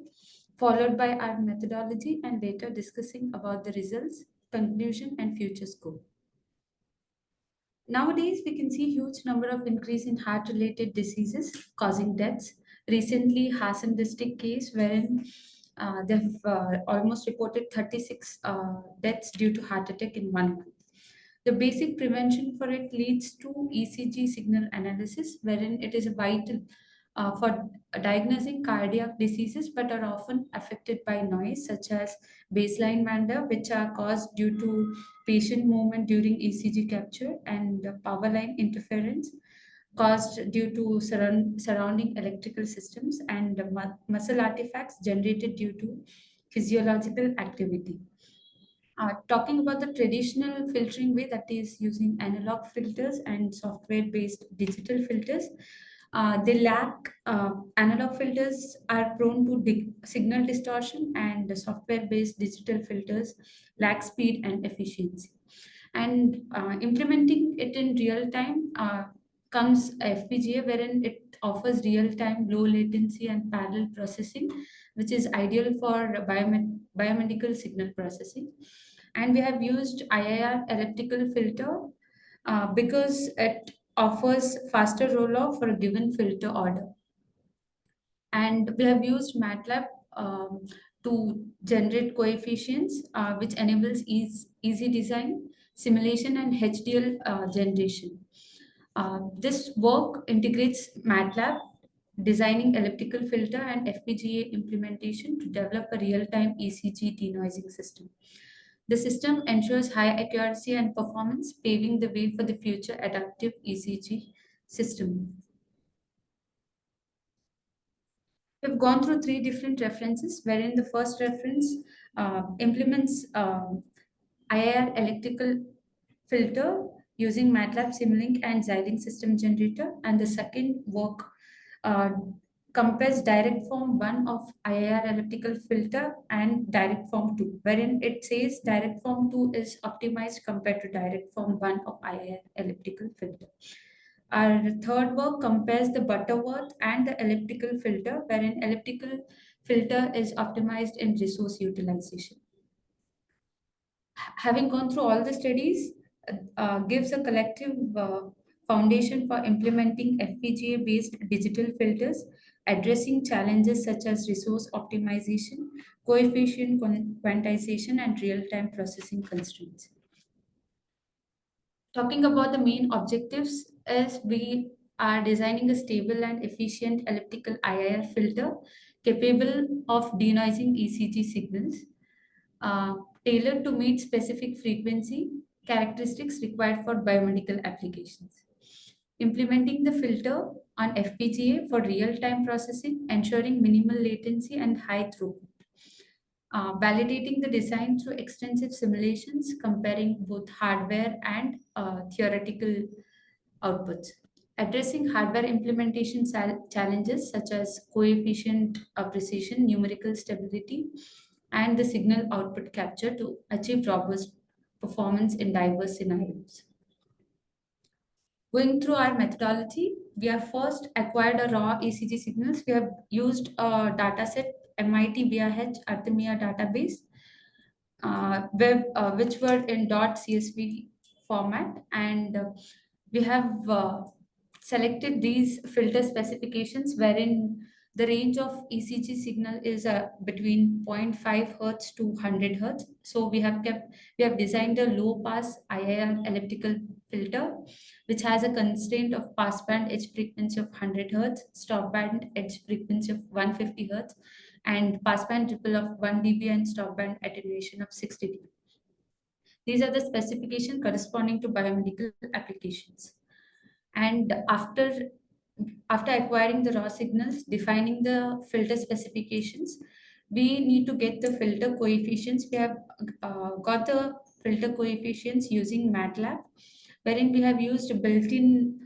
followed by our methodology, and later discussing about the results, conclusion, and future scope. Nowadays, we can see huge number of increase in heart-related diseases causing deaths. Recently, Hassan district case wherein they've almost reported 36 deaths due to heart attack in 1 month. The basic prevention for it leads to ECG signal analysis, wherein it is vital for diagnosing cardiac diseases but are often affected by noise, such as baseline mander, which are caused due to patient movement during ECG capture, and power line interference caused due to surrounding electrical systems, and muscle artifacts generated due to physiological activity. Talking about the traditional filtering way, that is using analog filters and software based digital filters, they lack analog filters are prone to signal distortion, and the software based digital filters lack speed and efficiency. And implementing it in real time comes FPGA, wherein it offers real time, low latency, and parallel processing, which is ideal for biomedical signal processing. And we have used IIR elliptical filter because it offers faster roll-off for a given filter order. And we have used MATLAB to generate coefficients, which enables easy design, simulation, and HDL generation. This work integrates MATLAB, designing elliptical filter, and FPGA implementation to develop a real-time ECG denoising system. The system ensures high accuracy and performance, paving the way for the future adaptive ECG system. We've gone through 3 different references, wherein the first reference implements IIR electrical filter using MATLAB Simulink and Xilinx system generator, and the second work uh, compares direct form 1 of IIR elliptical filter and direct form 2, wherein it says direct form 2 is optimized compared to direct form 1 of IIR elliptical filter. Our third work compares the Butterworth and the elliptical filter, wherein elliptical filter is optimized in resource utilization. Having gone through all the studies, gives a collective foundation for implementing FPGA-based digital filters, addressing challenges such as resource optimization, coefficient quantization, and real-time processing constraints. Talking about the main objectives, is we are designing a stable and efficient elliptical IIR filter capable of denoising ECG signals, tailored to meet specific frequency characteristics required for biomedical applications. Implementing the filter on FPGA for real-time processing, ensuring minimal latency and high throughput. Validating the design through extensive simulations, comparing both hardware and theoretical outputs. Addressing hardware implementation challenges such as coefficient precision, numerical stability, and the signal output capture to achieve robust performance in diverse scenarios. Going through our methodology, we have first acquired a raw ECG signals. We have used a dataset MIT BRH Artemia database, which were in .csv format, and we have selected these filter specifications, wherein the range of ECG signal is between 0.5 hertz to 100 hertz. So we have designed a low pass IIR elliptical filter, which has a constraint of pass band edge frequency of 100 hertz, stop band edge frequency of 150 hertz, and passband ripple of 1 dB and stop band attenuation of 60 dB. These are the specifications corresponding to biomedical applications. And after acquiring the raw signals, defining the filter specifications, we need to get the filter coefficients. We have got the filter coefficients using MATLAB, wherein we have used a built-in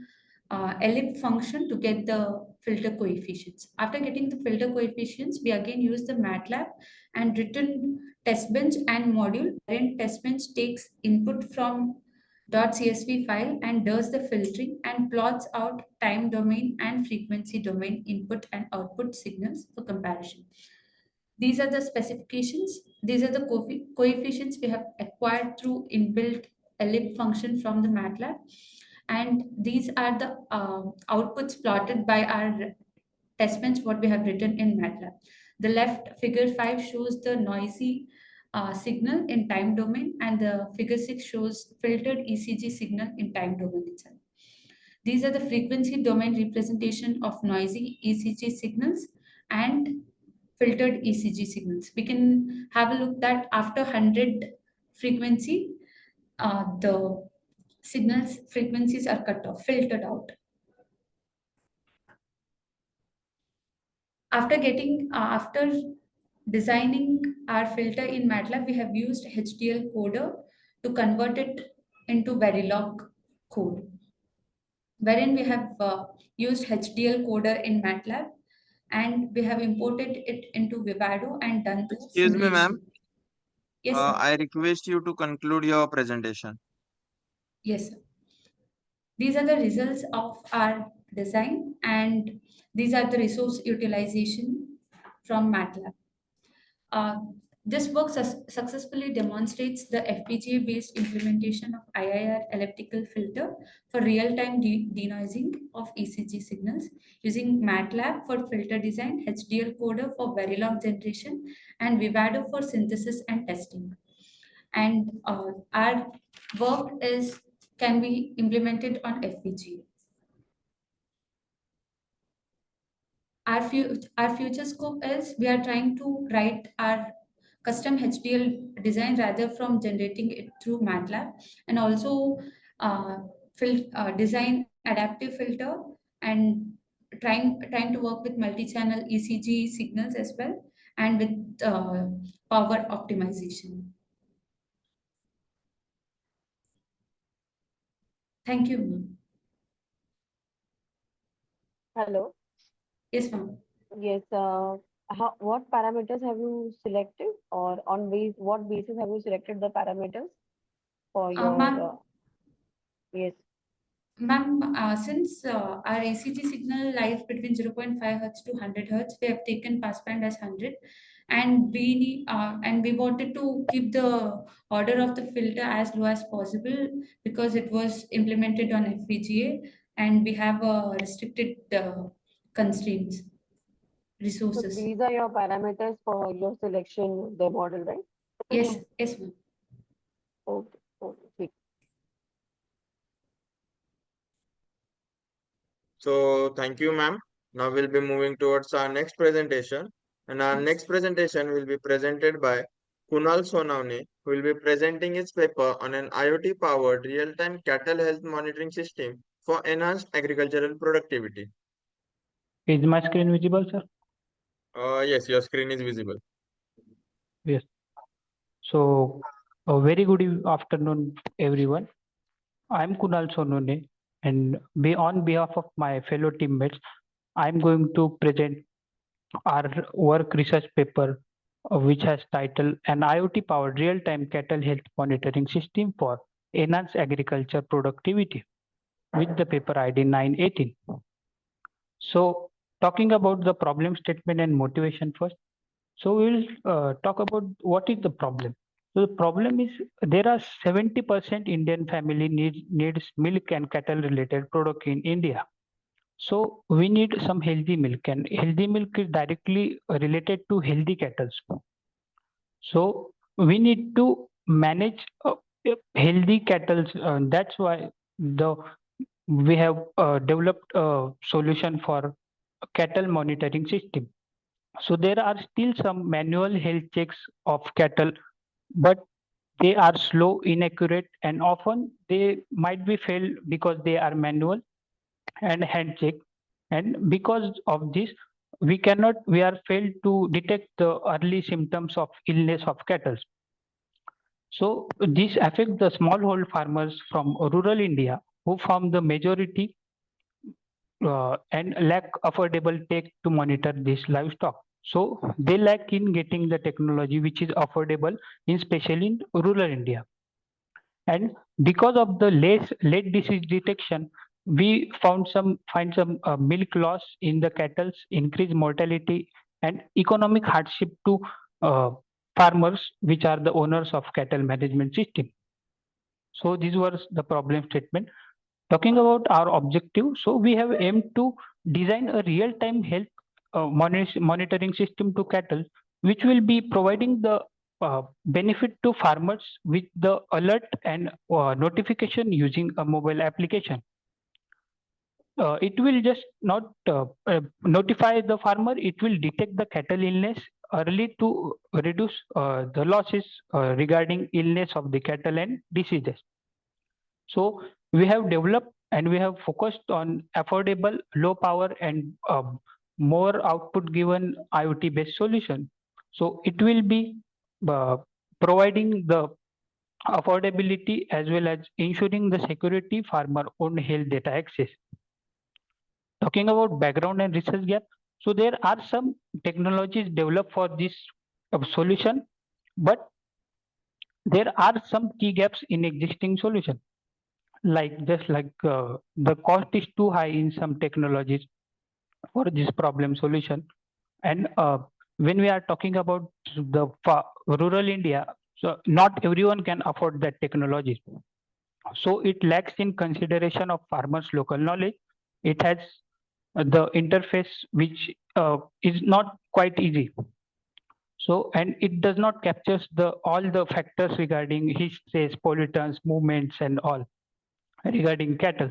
ellip function to get the filter coefficients. After getting the filter coefficients, we again use the MATLAB and written test bench and module, wherein test bench takes input from .csv file and does the filtering and plots out time domain and frequency domain input and output signals for comparison. These are the specifications. These are the coefficients we have acquired through inbuilt ellip function from the MATLAB. And these are the outputs plotted by our test bench, what we have written in MATLAB. The left figure 5 shows the noisy signal in time domain, and the figure 6 shows filtered ECG signal in time domain itself. These are the frequency domain representation of noisy ECG signals and filtered ECG signals. We can have a look that after 100 frequency, the signals frequencies are cut off, filtered out. After designing our filter in MATLAB, we have used HDL coder to convert it into Verilog code, wherein we have used HDL coder in MATLAB, and we have imported it into Vivado and done the Excuse me, ma'am. simulation. Yes, sir. I request you to conclude your presentation. Yes, sir. These are the results of our design, and these are the resource utilization from MATLAB. Uh, this work successfully demonstrates the FPGA-based implementation of IIR elliptical filter for real-time denoising of ECG signals using MATLAB for filter design, HDL coder for Verilog generation, and Vivado for synthesis and testing. And our work can be implemented on FPGA. Our future scope is we are trying to write our custom HDL design rather from generating it through MATLAB, and also uh, design adaptive filter, and trying to work with multi-channel ECG signals as well, and with power optimization. Thank you, ma'am. Hello. Yes, ma'am. Yes. What parameters have you selected, or on what basis have you selected the parameters for your? Ma'am, Yes. Ma'am, since our ECG signal lies between 0.5 hertz to 100 hertz, we have taken passband as 100, and we wanted to keep the order of the filter as low as possible because it was implemented on FPGA, and we have restricted constraints, So resources. these are your parameters for your selection of the model, right? Yes, yes, ma'am. Okay. Okay. So thank you, ma'am. Now we'll be moving towards our next presentation. And our Yes. next presentation will be presented by Kunal Sonavne, who will be presenting his paper on an IoT-powered real-time cattle health monitoring system for enhanced agricultural productivity. Is my screen visible, sir? Yes, your screen is visible. Yes. So, a very good afternoon, everyone. I'm Kunal Sonone, and on behalf of my fellow teammates, I'm going to present our work research paper, which has titled "An IoT-powered real-time cattle health monitoring system for enhanced agriculture productivity," with the paper ID 918. So, talking about the problem statement and motivation first. So we'll talk about what is the problem. So the problem is there are 70% Indian family needs milk and cattle related product in India. So we need some healthy milk, and healthy milk is directly related to healthy cattle. So we need to manage healthy cattle. That's why the we have developed a solution for cattle monitoring system. So there are still some manual health checks of cattle, but they are slow, inaccurate, and often they might be failed because they are manual and hand check. And because of this, we are failed to detect the early symptoms of illness of cattle. So this affects the smallhold farmers from rural India who form the majority and lack affordable tech to monitor this livestock. So they lack in getting the technology which is affordable, in especially in rural India. And because of the late disease detection, we find some milk loss in the cattle, increased mortality, and economic hardship to uh, farmers, which are the owners of cattle management system. So these were the problem statement. Talking about our objective, so we have aimed to design a real-time health monitoring system to cattle, which will be providing the benefit to farmers with the alert and notification using a mobile application. It will just not notify the farmer, it will detect the cattle illness early to reduce the losses regarding illness of the cattle and diseases. So we have developed and we have focused on affordable, low power and more output given IoT based solution. So it will be uh, providing the affordability as well as ensuring the security farmer owned health data access. Talking about background and research gap, so there are some technologies developed for this solution, but there are some key gaps in existing solution. The cost is too high in some technologies for this problem solution, and when we are talking about the rural India, so not everyone can afford that technology. So it lacks in consideration of farmers' local knowledge. It has the interface which is not quite easy. So and it does not captures the all the factors regarding histories, pollutants, movements, and all regarding cattle.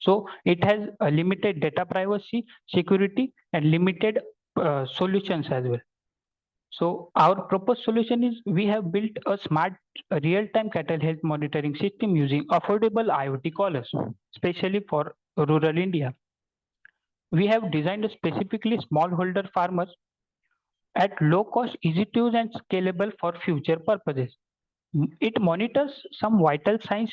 So it has a limited data privacy, security, and limited solutions as well. So our proposed solution is we have built a smart real-time cattle health monitoring system using affordable IoT collars, especially for rural India. We have designed a specifically smallholder farmers at low cost, easy to use and scalable for future purposes. It monitors some vital signs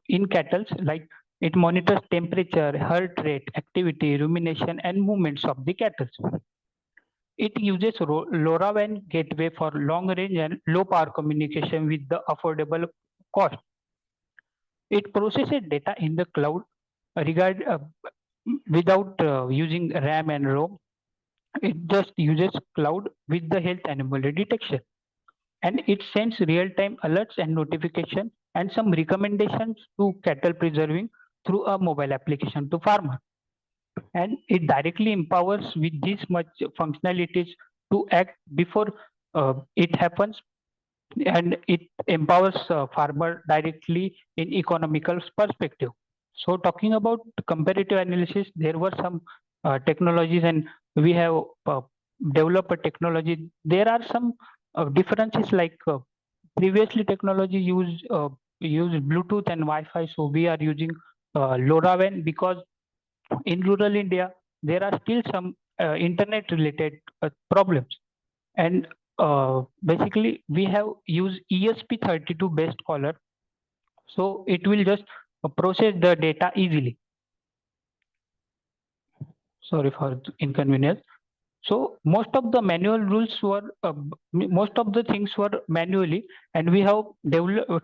in cattle like it monitors temperature, heart rate, activity, rumination, and movements of the cattle. It uses LoRaWAN gateway for long range and low power communication with the affordable cost. It processes data in the cloud without using RAM and ROM. It just uses cloud with the health anomaly detection. And it sends real-time alerts and notification and some recommendations to cattle preserving through a mobile application to farmer. And it directly empowers with this much functionalities to act before it happens, and it empowers farmer directly in economical perspective. So talking about comparative analysis, there were some technologies and we have developed a technology. There are some differences like previously technology used Bluetooth and Wi-Fi. So we are using LoRaWAN because in rural India, there are still some internet related problems. And basically, we have used ESP32 based caller. So it will just process the data easily. Sorry for the inconvenience. So most of the manual rules were, most of the things were manually, and we have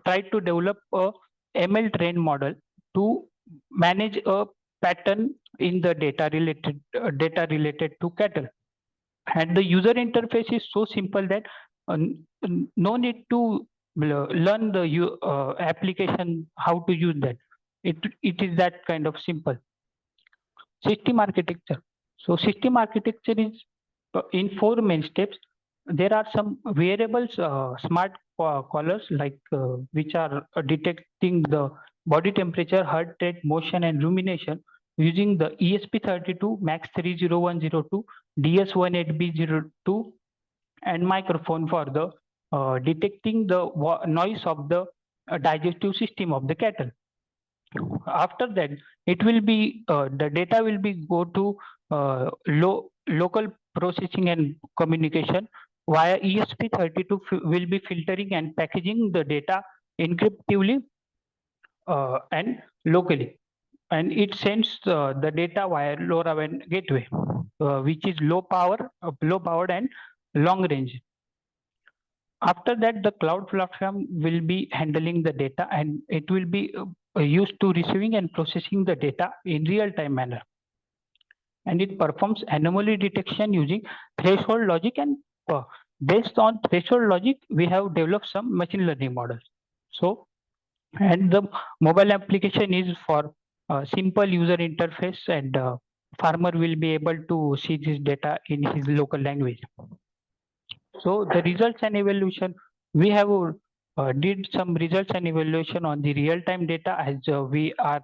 tried to develop a ML trained model to manage a pattern in the data related to cattle. And the user interface is so simple that no need to learn the application how to use that. It is that kind of simple. System architecture. So system architecture is in 4 main steps. There are some variables, smart collars like which are detecting the body temperature, heart rate, motion, and rumination using the ESP32 MAX 30102, DS18B02, and microphone for the detecting the noise of the digestive system of the cattle. After that, it will be the data will be go to local processing and communication via ESP32 will be filtering and packaging the data encryptively and locally, and it sends the data via LoRaWAN gateway, which is low powered and long range. After that, the cloud platform will be handling the data and it will be used to receiving and processing the data in real-time manner. And it performs anomaly detection using threshold logic, and based on threshold logic, we have developed some machine learning models. So, and the mobile application is for simple user interface, and farmer will be able to see this data in his local language. So the results and evaluation, we have did some results and evaluation on the real-time data as we are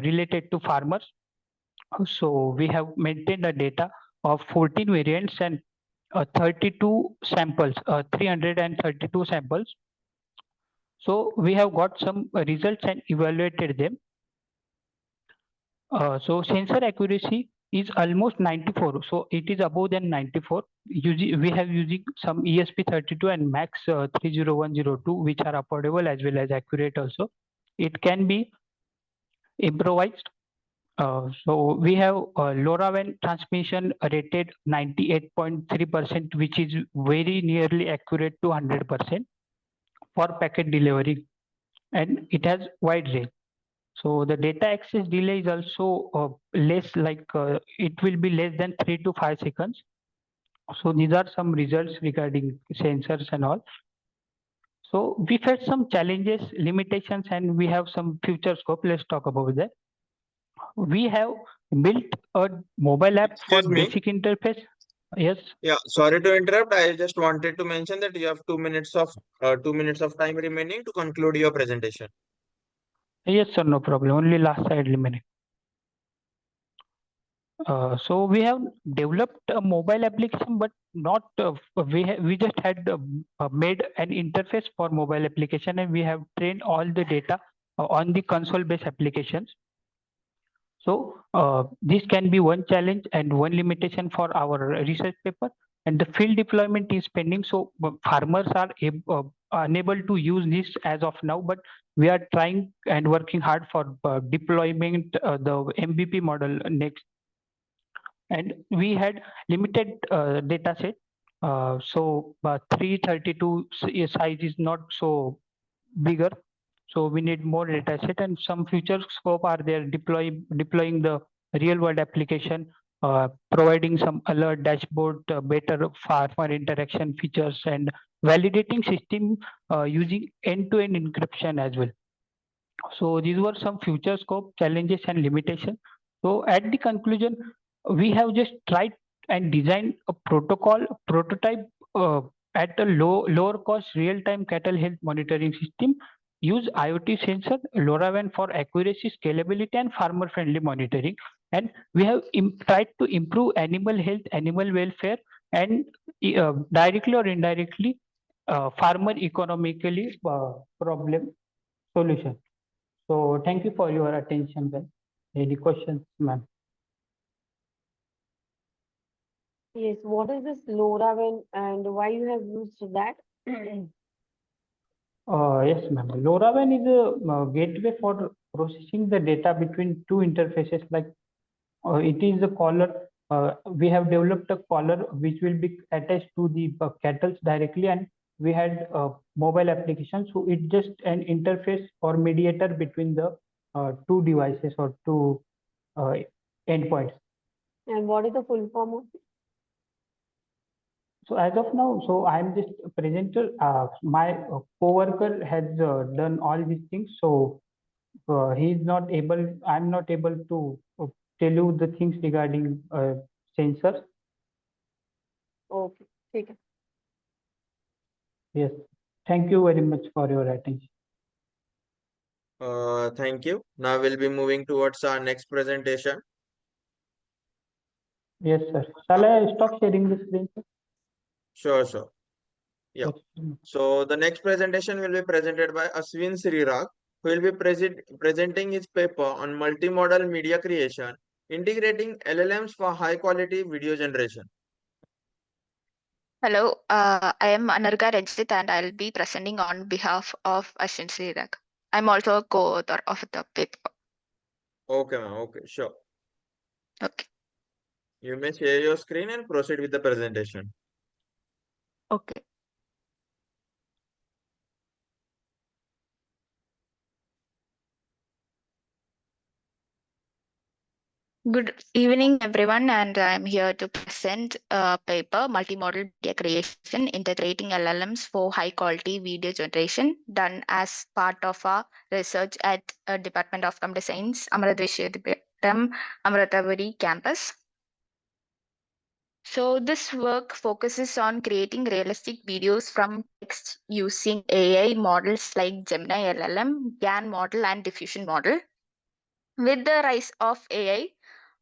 related to farmers. So we have maintained a data of 14 variants and 32 samples, 332 samples. So we have got some results and evaluated them. So sensor accuracy is almost 94. So it is above than 94. We have using some ESP32 and MAX 30102, which are affordable as well as accurate also. It can be improvised. So we have LoRaWAN transmission rated 98.3%, which is very nearly accurate to 100% for packet delivery, and it has wide range. So the data access delay is also less, like it will be less than 3 to 5 seconds. So these are some results regarding sensors and all. So we faced some challenges, limitations, and we have some future scope. Let's talk about that. We have built a mobile app for Excuse me. basic interface. Yes. Yeah, sorry to interrupt. I just wanted to mention that you have 2 minutes of 2 minutes of time remaining to conclude your presentation. Yes, sir. No problem. Only last slide remaining. So we have developed a mobile application, but not we just had made an interface for mobile application, and we have trained all the data on the console-based applications. So this can be one challenge and one limitation for our research paper. And the field deployment is pending, so farmers are unable to use this as of now. But we are trying and working hard for deployment the MVP model next. And we had limited data set, so 332 size is not so bigger, so we need more data set, and some future scope are there, deploying the real world application, providing some alert dashboard, better farmer interaction features, and validating system using end-to-end encryption as well. So these were some future scope, challenges, and limitations. So at the conclusion, we have just tried and designed a prototype at a lower cost real-time cattle health monitoring system. Use IoT sensor, LoRaWAN for accuracy, scalability, and farmer-friendly monitoring. And we have tried to improve animal health, animal welfare, and directly or indirectly, farmer economically problem solution. So thank you for your attention, then. Any questions, ma'am? Yes, what is this LoRaWAN and why you have used that? Yes, ma'am. LoRaWAN is a gateway for processing the data between two interfaces. Like it is a caller. We have developed a caller which will be attached to the cattle directly, and we had mobile application. So it's just an interface or mediator between the two devices or two endpoints. And what is the full form of it? So as of now, so I'm just a presenter. My coworker has done all these things. So he's not able. I'm not able to tell you the things regarding sensors. Okay, ठीक है. Yes. Thank you very much for your attention. Thank you. Now we'll be moving towards our next presentation. Yes, sir. Shall I stop sharing the screen, sir? Sure. Yeah. Yes. So the next presentation will be presented by Aswin Srirag, who will be presenting his paper on multimodal media creation, integrating LLMs for high quality video generation. Hello, I am Anarga Rajit and I'll be presenting on behalf of Ashwin Srirak. I'm also a co-author of the paper. Okay, ma'am. Okay, sure. Okay. You may share your screen and proceed with the presentation. Okay. Good evening, everyone, and I'm here to present a paper, Multimodal Media Creation, Integrating LLMs for High Quality Video Generation, done as part of our research at Department of Computer Science, Amaradvishwatam, Amratavadi campus. So this work focuses on creating realistic videos from text using AI models like Gemini LLM, GAN model, and diffusion model. With the rise of AI,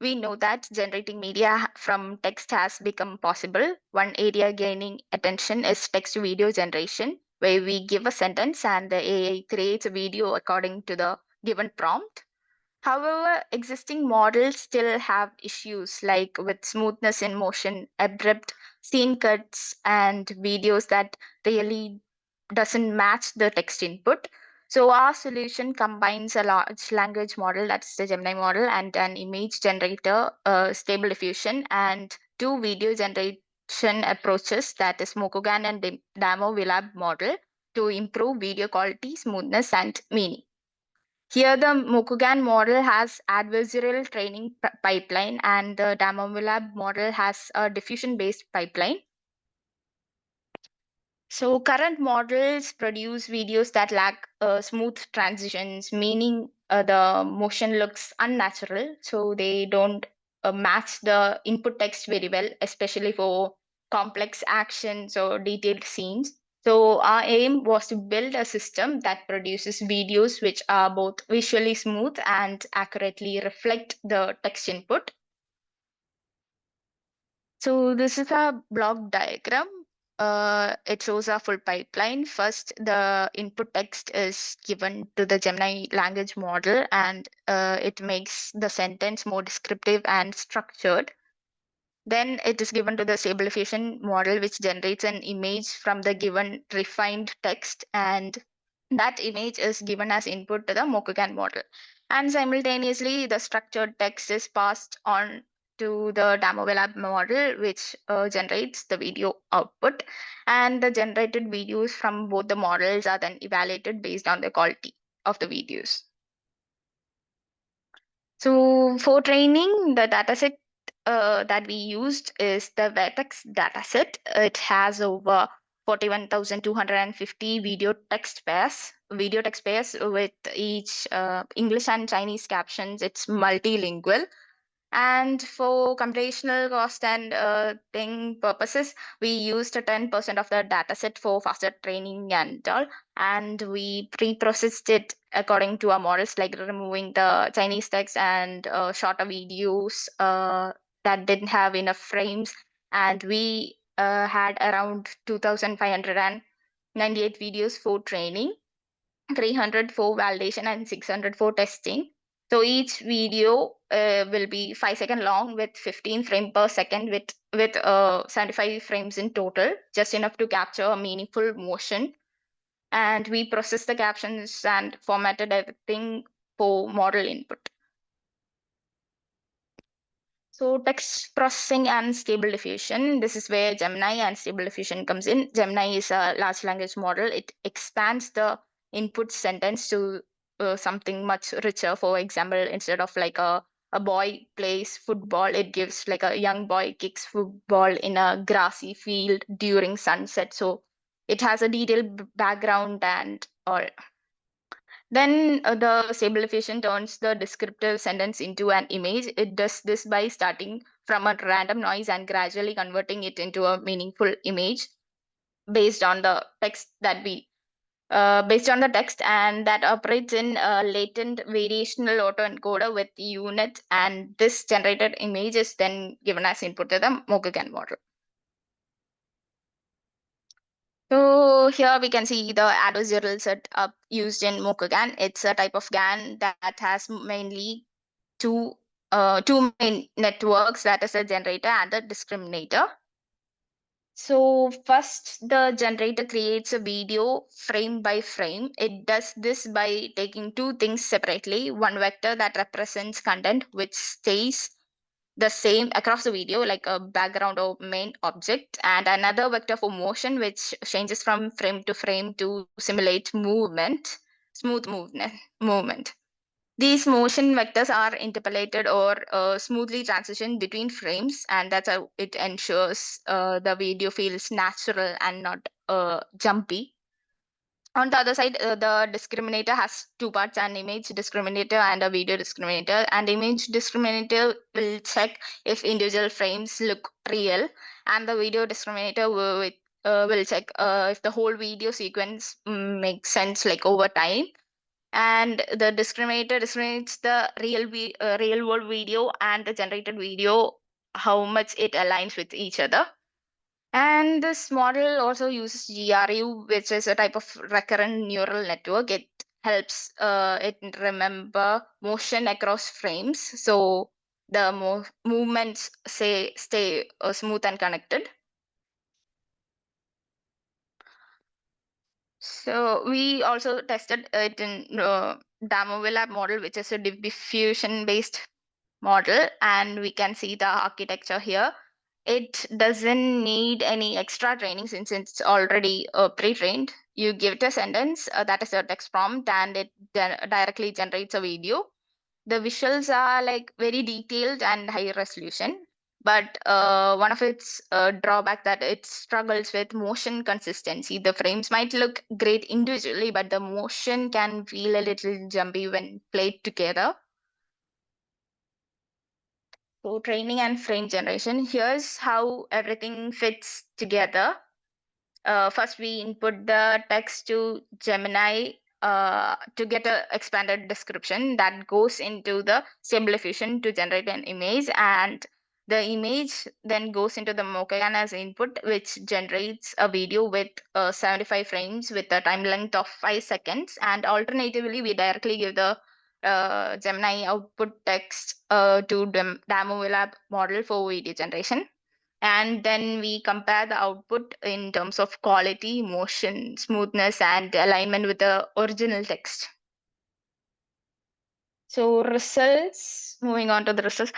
we know that generating media from text has become possible. One area gaining attention is text to video generation, where we give a sentence and the AI creates a video according to the given prompt. However, existing models still have issues like with smoothness in motion, abrupt scene cuts, and videos that really doesn't match the text input. So our solution combines a large language model, that's the Gemini model, and an image generator, stable diffusion, and two video generation approaches, that is Mokugan and Damo Willab model, to improve video quality, smoothness, and meaning. Here, the Mokugan model has adversarial training pipeline, and the Damomilab model has a diffusion-based pipeline. So current models produce videos that lack smooth transitions, meaning the motion looks unnatural. So they don't match the input text very well, especially for complex actions or detailed scenes. So our aim was to build a system that produces videos which are both visually smooth and accurately reflect the text input. So this is a block diagram. It shows a full pipeline. First, the input text is given to the Gemini language model, and it makes the sentence more descriptive and structured. Then it is given to the stable diffusion model, which generates an image from the given refined text, and that image is given as input to the Mokugan model. And simultaneously, the structured text is passed on to the Damovelab model, which generates the video output. And the generated videos from both the models are then evaluated based on the quality of the videos. So for training, the dataset that we used is the Vertex dataset. It has over 41,250 video text pairs with each English and Chinese captions. It's multilingual. And for computational cost and thing purposes, we used 10% of the dataset for faster training and all. And we pre-processed it according to our models, like removing the Chinese text and shorter videos that didn't have enough frames. And we had around 2,598 videos for training, 300 for validation, and 600 for testing. So each video will be 5 seconds long with 15 frames per second with 75 frames in total, just enough to capture a meaningful motion. And we processed the captions and formatted everything for model input. So text processing and stable diffusion. This is where Gemini and stable diffusion comes in. Gemini is a large language model. It expands the input sentence to something much richer. For example, instead of like a boy plays football, it gives like a young boy kicks football in a grassy field during sunset. So it has a detailed background and all. Then the stable diffusion turns the descriptive sentence into an image. It does this by starting from a random noise and gradually converting it into a meaningful image based on the text based on the text, and that operates in a latent variational autoencoder with unit, and this generated image is then given as input to the Mokugan model. So here we can see the adversarial setup used in Mokugan. It's a type of GAN that has mainly two main networks, that is a generator and a discriminator. So first, the generator creates a video frame by frame. It does this by taking two things separately. One vector that represents content which stays the same across the video, like a background or main object, and another vector for motion, which changes from frame to frame to simulate movement, smooth movement. These motion vectors are interpolated or smoothly transitioned between frames, and that's how it ensures the video feels natural and not jumpy. On the other side, the discriminator has two parts, an image discriminator and a video discriminator. And image discriminator will check if individual frames look real, and the video discriminator will check if the whole video sequence makes sense like over time. And the discriminator discriminates the real world video and the generated video, how much it aligns with each other. And this model also uses GRU, which is a type of recurrent neural network. It helps it remember motion across frames, so the movements stay smooth and connected. So we also tested it in Damovilla model, which is a diffusion-based model, and we can see the architecture here. It doesn't need any extra training since it's already pre-trained. You give it a sentence, that is a text prompt, and it directly generates a video. The visuals are like very detailed and high resolution, but one of its drawback that it struggles with motion consistency. The frames might look great individually, but the motion can feel a little jumpy when played together. So training and frame generation, here's how everything fits together. First, we input the text to Gemini to get an expanded description that goes into the Stable Diffusion to generate an image, and the image then goes into the Mokagan as input, which generates a video with 75 frames with a time length of 5 seconds. And alternatively, we directly give the Gemini output text to Damovilla model for video generation. And then we compare the output in terms of quality, motion, smoothness, and alignment with the original text. So results, moving on to the results,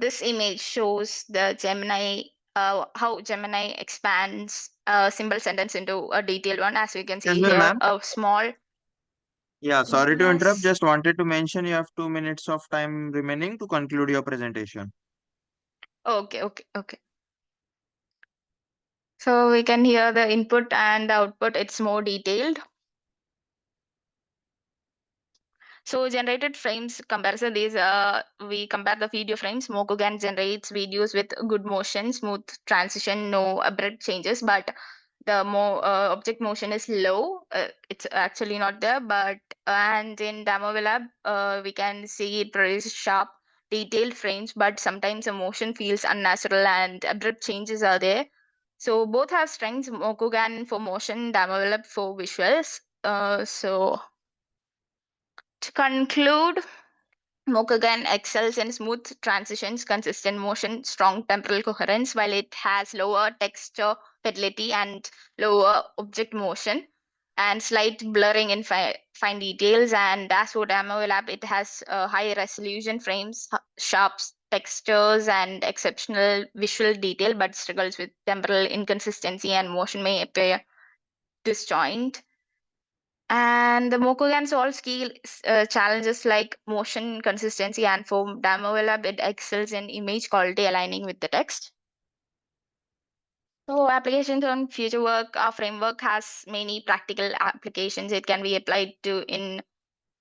this image shows the Gemini, how Gemini expands a simple sentence into a detailed one. As we can see Excuse me, here, ma'am. a small. Yeah, sorry to interrupt. Yes. Just wanted to mention you have 2 minutes of time remaining to conclude your presentation. Okay. So we can hear the input and the output, it's more detailed. So generated frames comparison is we compare the video frames. Mokogan generates videos with good motion, smooth transition, no abrupt changes, but the more object motion is low. It's actually not there, but and in Damovilla, we can see it produces sharp, detailed frames, but sometimes the motion feels unnatural and abrupt changes are there. So both have strengths. Mokogan for motion, Damovilla for visuals. So to conclude, Mokagan excels in smooth transitions, consistent motion, strong temporal coherence, while it has lower texture fidelity and lower object motion, and slight blurring in fine details. And as for Demo Lab, it has high resolution frames, sharp textures, and exceptional visual detail, but struggles with temporal inconsistency and motion may appear disjoint. And the Mokogan solves key challenges like motion consistency, and for Damovilla, it excels in image quality aligning with the text. So applications on future work, our framework has many practical applications. It can be applied to in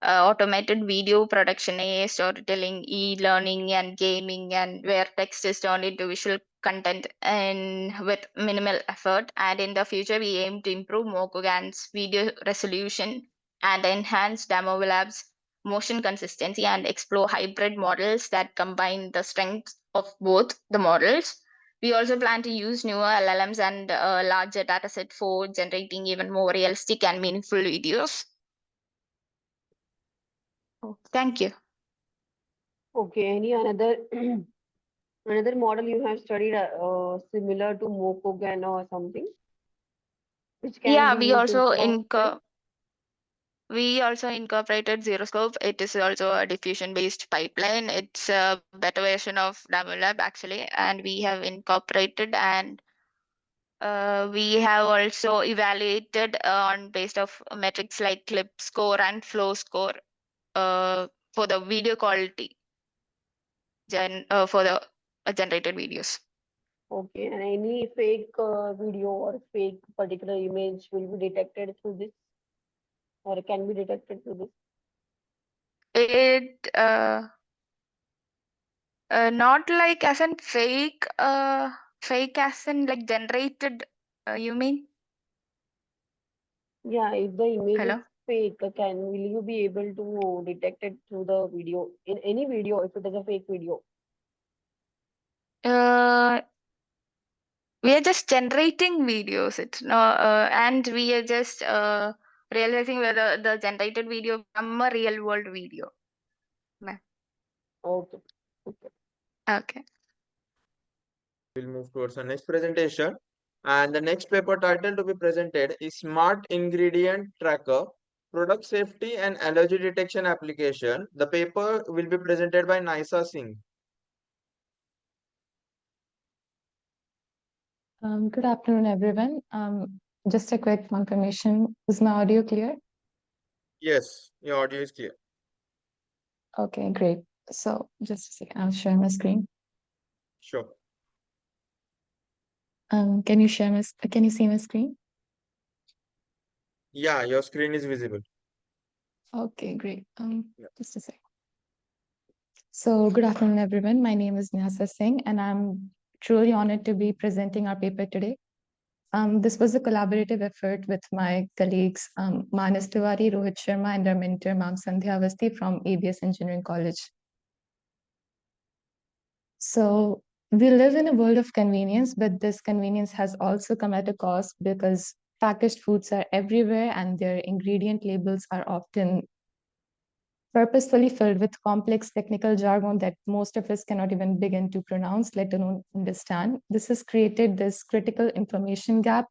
automated video production, AI storytelling, e-learning, and gaming, and where text is turned into visual content and with minimal effort. And in the future, we aim to improve Mokogan's video resolution and enhance Damovillab's motion consistency and explore hybrid models that combine the strengths of both the models. We also plan to use newer LLMs and a larger dataset for generating even more realistic and meaningful videos. Oh, thank you. Okay, any another another model you have studied similar to Mokogan or something, which can Yeah, be used instead of them? we also incorporated Zeroscope. It is also a diffusion-based pipeline. It's a better version of Damulab actually, and we have incorporated, and we have also evaluated on based of metrics like clip score and flow score. for the video quality for the generated videos. Okay, and any fake video or fake particular image will be detected through this, or can be detected through this? It not like as in fake as in like generated, you mean? Yeah, if the image is Hello? fake, will you be able to detect it through the video in any video if it is a fake video? We are just generating videos. It's no, and we are just realizing whether the generated video from a real world video. Okay. Okay. Okay. We'll move towards the next presentation. And the next paper title to be presented is Smart Ingredient Tracker, Product Safety and Allergy Detection Application. The paper will be presented by Naisa Singh. Good afternoon, everyone. Just a quick confirmation. Is my audio clear? Yes, your audio is clear. Okay, great. So just a second, I'll share my screen. Sure. Can you see my screen? Yeah, your screen is visible. Okay, great. Yeah. Just a second. So good afternoon, everyone. My name is Nyasa Singh, and I'm truly honored to be presenting our paper today. This was a collaborative effort with my colleagues, Manas Tiwari, Rohit Sharma, and our mentor, Ma'am Sandhya Avasti from ABS Engineering College. So we live in a world of convenience, but this convenience has also come at a cost because packaged foods are everywhere and their ingredient labels are often purposefully filled with complex technical jargon that most of us cannot even begin to pronounce, let alone understand. This has created this critical information gap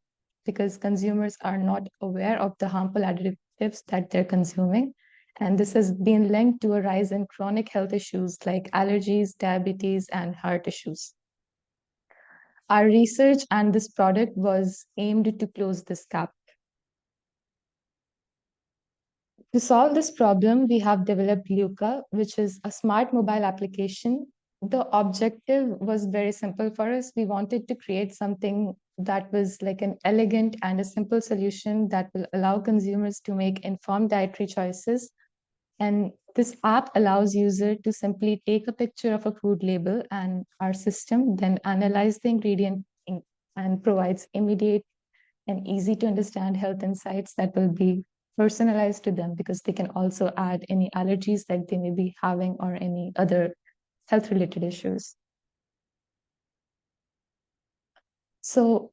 because consumers are not aware of the harmful additives that they're consuming. And this has been linked to a rise in chronic health issues like allergies, diabetes, and heart issues. Our research and this product was aimed to close this gap. To solve this problem, we have developed Luca, which is a smart mobile application. The objective was very simple for us. We wanted to create something that was like an elegant and a simple solution that will allow consumers to make informed dietary choices. And this app allows user to simply take a picture of a food label, and our system then analyze the ingredient and provides immediate and easy to understand health insights that will be personalized to them, because they can also add any allergies that they may be having or any other health related issues. So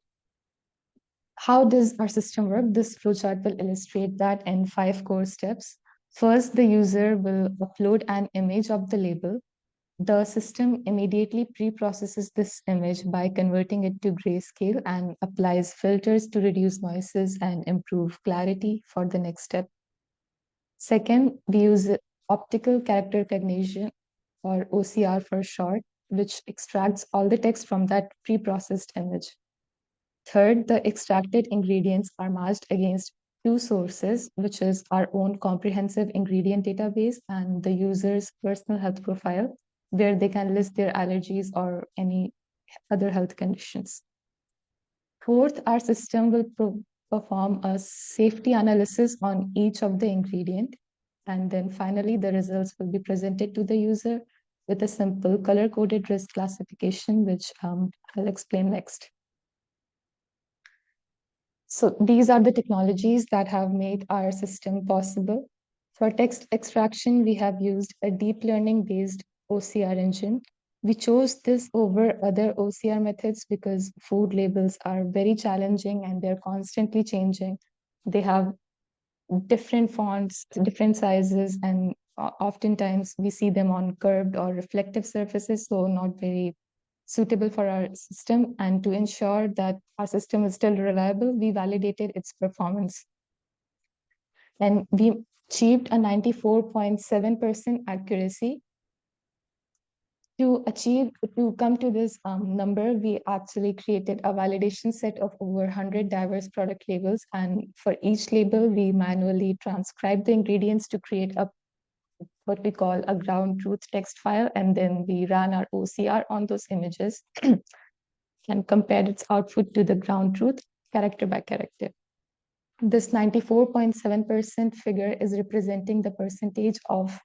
how does our system work? This flowchart will illustrate that in 5 core steps. First, the user will upload an image of the label. The system immediately pre-processes this image by converting it to grayscale and applies filters to reduce noises and improve clarity for the next step. Second, we use optical character recognition, or OCR for short, which extracts all the text from that pre-processed image. Third, the extracted ingredients are matched against 2 sources, which is our own comprehensive ingredient database and the user's personal health profile, where they can list their allergies or any other health conditions. Fourth, our system will perform a safety analysis on each of the ingredient. And then finally, the results will be presented to the user with a simple color-coded risk classification, which I'll explain next. So these are the technologies that have made our system possible. For text extraction, we have used a deep learning-based OCR engine. We chose this over other OCR methods because food labels are very challenging and they're constantly changing. They have different fonts, different sizes, and oftentimes we see them on curved or reflective surfaces, so not very suitable for our system. And to ensure that our system is still reliable, we validated its performance. And we achieved a 94.7% accuracy. To come to this number, we actually created a validation set of over 100 diverse product labels. And for each label, we manually transcribe the ingredients to create a what we call a ground truth text file, and then we ran our OCR on those images and compared its output to the ground truth character by character. This 94.7% figure is representing the percentage of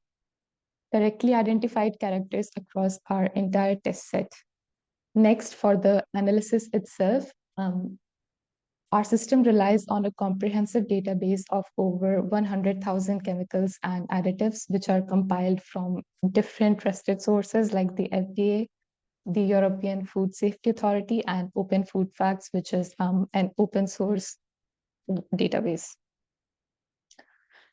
correctly identified characters across our entire test set. Next, for the analysis itself, our system relies on a comprehensive database of over 100,000 chemicals and additives, which are compiled from different trusted sources like the FDA, the European Food Safety Authority, and Open Food Facts, which is an open source database.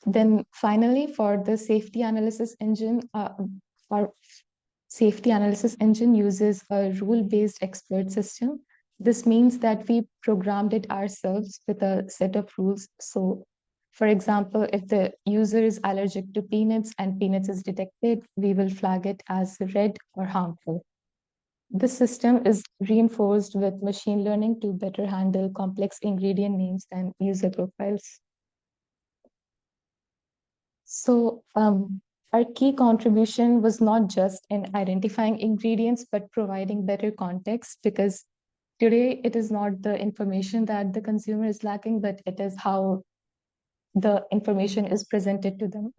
Then finally, for the safety analysis engine, our safety analysis engine uses a rule-based expert system. This means that we programmed it ourselves with a set of rules. So for example, if the user is allergic to peanuts and peanuts is detected, we will flag it as red or harmful. This system is reinforced with machine learning to better handle complex ingredient names and user profiles. So our key contribution was not just in identifying ingredients, but providing better context, because today it is not the information that the consumer is lacking, but it is how the information is presented to them.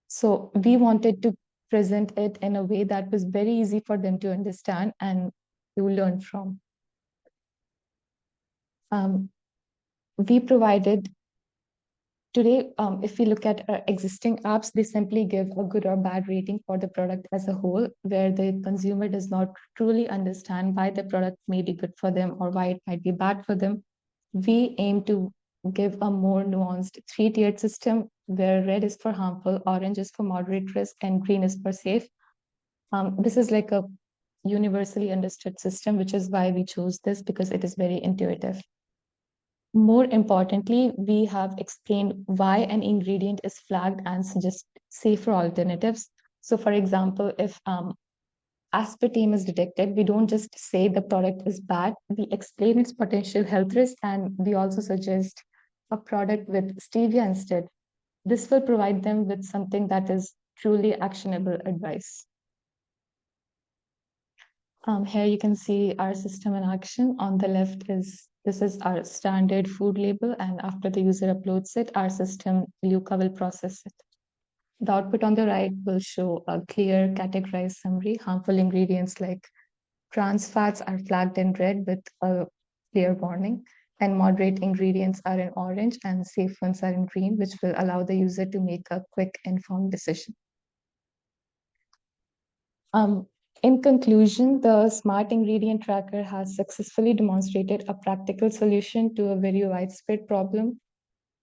So we wanted to present it in a way that was very easy for them to understand and to learn from. We provided Today, if we look at our existing apps, they simply give a good or bad rating for the product as a whole, where the consumer does not truly understand why the product may be good for them or why it might be bad for them. We aim to give a more nuanced three-tiered system where red is for harmful, orange is for moderate risk, and green is for safe. This is like a universally understood system, which is why we chose this, because it is very intuitive. More importantly, we have explained why an ingredient is flagged and suggest safer alternatives. So for example, if aspartame is detected, we don't just say the product is bad, we explain its potential health risk, and we also suggest a product with stevia instead. This will provide them with something that is truly actionable advice. Here you can see our system in action. On the left this is our standard food label, and after the user uploads it, our system Luca will process it. The output on the right will show a clear categorized summary. Harmful ingredients like trans fats are flagged in red with a clear warning, and moderate ingredients are in orange, and safe ones are in green, which will allow the user to make a quick, informed decision. In conclusion, the Smart Ingredient Tracker has successfully demonstrated a practical solution to a very widespread problem.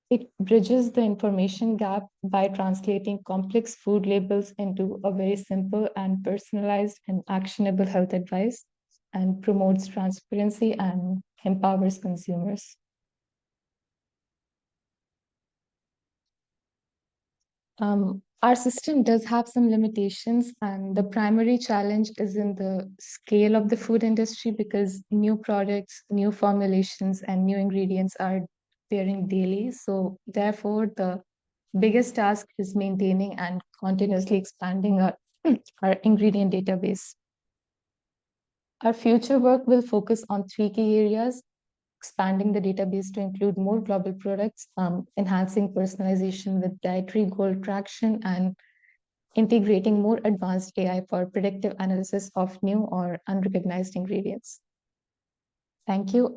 It bridges the information gap by translating complex food labels into a very simple and personalized and actionable health advice, and promotes transparency and empowers consumers. Our system does have some limitations, and the primary challenge is in the scale of the food industry, because new products, new formulations, and new ingredients are appearing daily. So therefore, the biggest task is maintaining and continuously expanding our ingredient database. Our future work will focus on three key areas: expanding the database to include more global products, enhancing personalization with dietary goal traction, and integrating more advanced AI for predictive analysis of new or unrecognized ingredients. Thank you.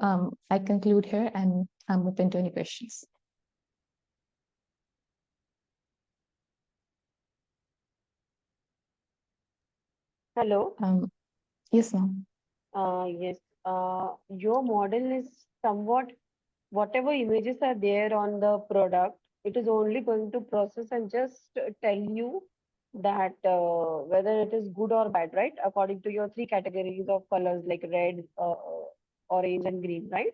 I conclude here, and I'm open to any questions. Hello. Yes, ma'am. Yes. Your model is somewhat whatever images are there on the product, it is only going to process and just tell you that whether it is good or bad, right? According to your three categories of colors like red, orange, and green, right?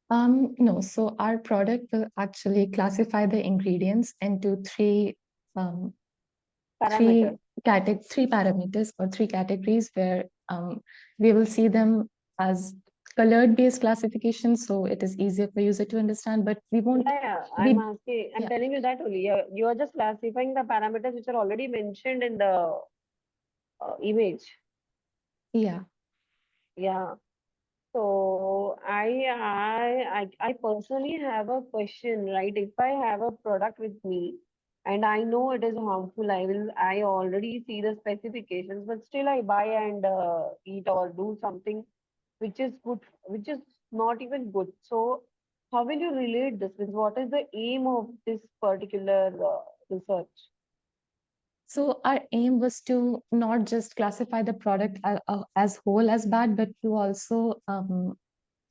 No, so our product will actually classify the ingredients into three Parameters. three parameters or three categories, where we will see them as colored based classification, so it is easier for user to understand, but we won't Yeah, we I'm telling you that only. You are just classifying the parameters which are already mentioned in the image. yeah. Yeah. So I personally have a question, right? If I have a product with me and I know it is harmful, I already see the specifications, but still I buy and eat or do something which is good, which is not even good. So how will you relate this with what is the aim of this particular research? So our aim was to not just classify the product as whole as bad, but to also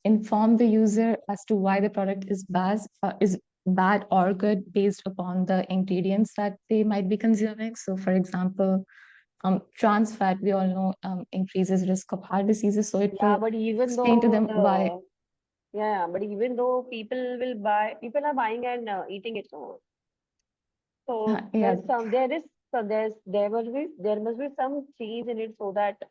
inform the user as to why the product is bad or good based upon the ingredients that they might be consuming. So, for example, trans fat, we all know, increases risk of heart diseases. So it Yeah, will but even explain to though them why. but even though people are buying and eating it. So Yeah, there must be some change in it so that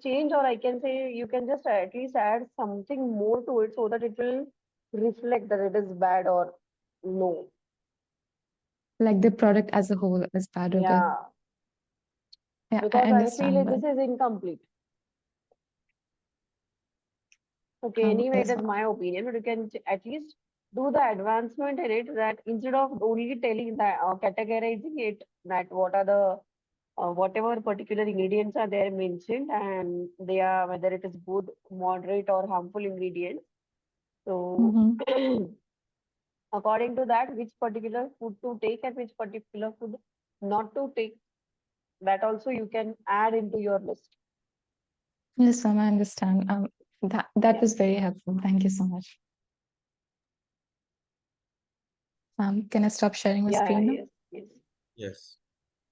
change, or I can say you can just at least add something more to it so that it will reflect that it is bad or no. like the product as a whole is bad or good. Yeah, Yeah, I because I feel understand, but this is incomplete. Okay, anyway, it yes, is my opinion, but you can at least do the advancement in it that instead of only telling that or categorizing it that what are the whatever particular ingredients are there mentioned and they are whether it is good, moderate or harmful ingredients. So mhm. according to that, which particular food to take and which particular food not to take, that also you can add into your list. Yes, ma'am, I understand. That Yeah, was very helpful. Thank you so much. Can I stop sharing my yeah, screen now? yes, yes. Yes.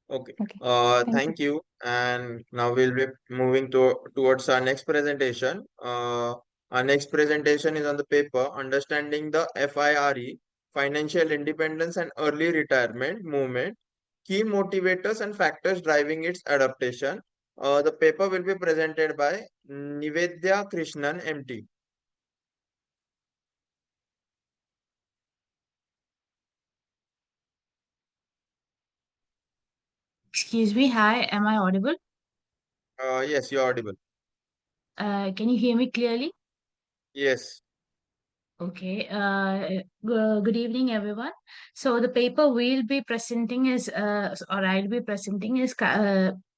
Okay. Okay, thank you. Thank you. And now we'll be moving towards our next presentation. Our next presentation is on the paper Understanding the FIRE, Financial Independence and Early Retirement Movement, Key Motivators and Factors Driving Its Adaptation. The paper will be presented by Nivedya Krishnan, MT. Excuse me. Hi, am I audible? Yes, you're audible. Can you hear me clearly? Yes. Okay. Good evening, everyone. So the paper we'll be presenting or I'll be presenting is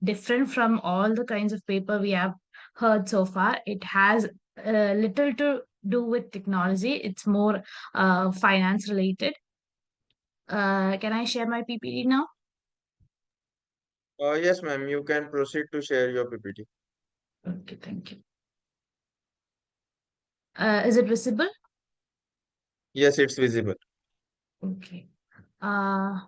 different from all the kinds of paper we have heard so far. It has little to do with technology. It's more finance related. Can I share my PPT now? Yes, ma'am. You can proceed to share your PPT. Okay, thank you. Is it visible? Yes, it's visible. Okay. Uh,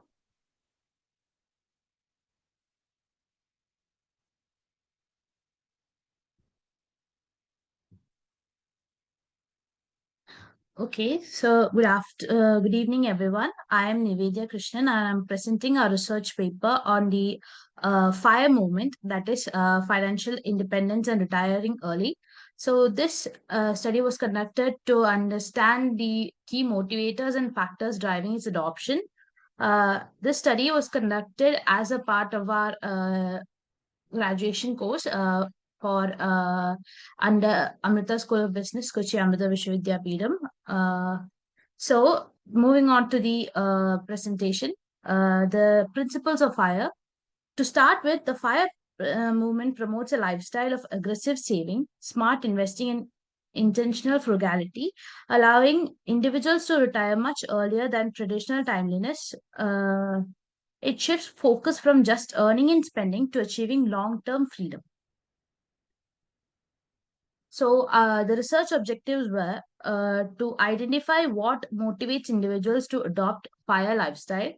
Okay, so good evening, everyone. I am Nivedya Krishnan, and I'm presenting a research paper on the FIRE movement, that is financial independence and retiring early. So this study was conducted to understand the key motivators and factors driving its adoption. This study was conducted as a part of our graduation course for under Amrita School of Business, Kochi Amrita Vishwavidyapeetham. So, moving on to the presentation, the principles of FIRE. To start with, the FIRE movement promotes a lifestyle of aggressive saving, smart investing, and intentional frugality, allowing individuals to retire much earlier than traditional timeliness. It shifts focus from just earning and spending to achieving long term freedom. So, the research objectives were to identify what motivates individuals to adopt FIRE lifestyle,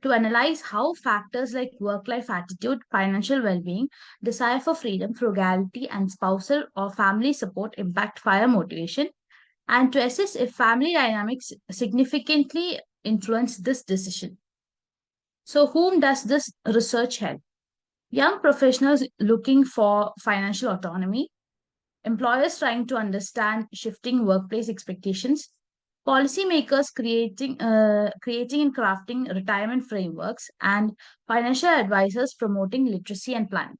to analyze how factors like work life attitude, financial well being, desire for freedom, frugality, and spousal or family support impact FIRE motivation, and to assess if family dynamics significantly influence this decision. So, whom does this research help? Young professionals looking for financial autonomy, employers trying to understand shifting workplace expectations, policymakers creating and crafting retirement frameworks, and financial advisors promoting literacy and planning.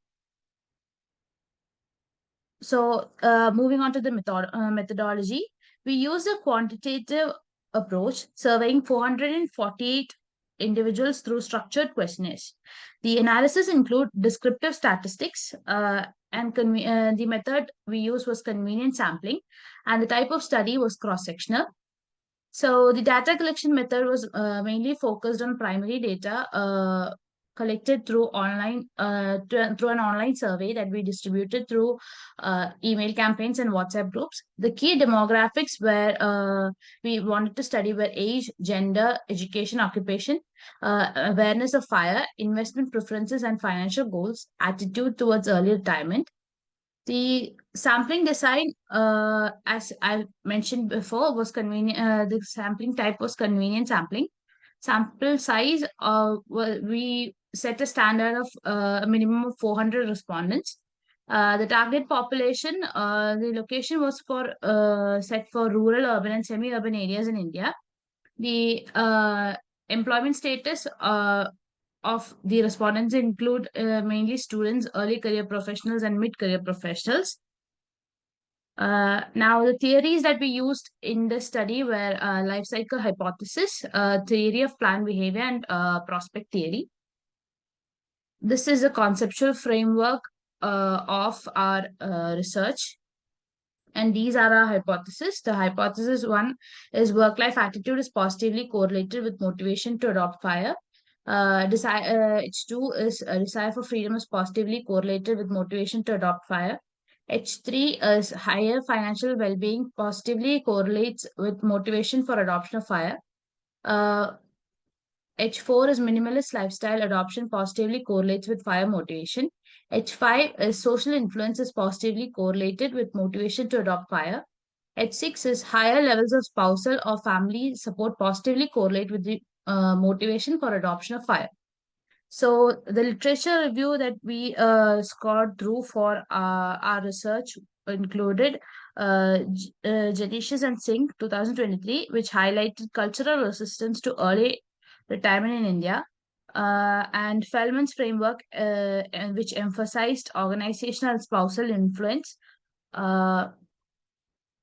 So, moving on to the methodology, we use a quantitative approach, surveying 448 individuals through structured questionnaires. The analysis include descriptive statistics, and the method we used was convenient sampling, and the type of study was cross-sectional. So the data collection method was mainly focused on primary data collected through through an online survey that we distributed through email campaigns and WhatsApp groups. The key demographics where we wanted to study were age, gender, education, occupation, awareness of fire, investment preferences and financial goals, attitude towards early retirement. The sampling design, as I mentioned before, was convenient. The sampling type was convenient sampling. Sample size, we set a standard of a minimum of 400 respondents. The target population, the location was set for rural, urban, and semi-urban areas in India. The employment status of the respondents include mainly students, early career professionals, and mid-career professionals. Now, the theories that we used in the study were life cycle hypothesis, theory of planned behavior, and prospect theory. This is a conceptual framework of our research. And these are our hypotheses. The hypothesis one is work-life attitude is positively correlated with motivation to adopt fire. H2 is desire for freedom is positively correlated with motivation to adopt fire. H3 is higher financial well-being positively correlates with motivation for adoption of fire. H4 is minimalist lifestyle adoption positively correlates with fire motivation. H5 is social influence is positively correlated with motivation to adopt fire. H6 is higher levels of spousal or family support positively correlate with the motivation for adoption of fire. So the literature review that we scored through for our research included Jadishis and Singh 2023, which highlighted cultural resistance to early retirement in India, and Feldman's framework, which emphasized organizational and spousal influence,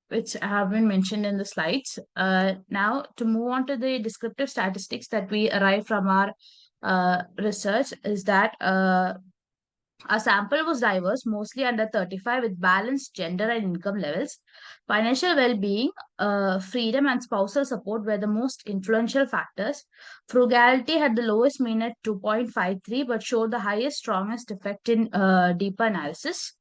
which have been mentioned in the slides. Now, to move on to the descriptive statistics that we arrived from our research is that our sample was diverse, mostly under 35, with balanced gender and income levels. Financial well-being, freedom, and spousal support were the most influential factors. Frugality had the lowest mean at 2.53, but showed the highest, strongest effect in deeper analysis.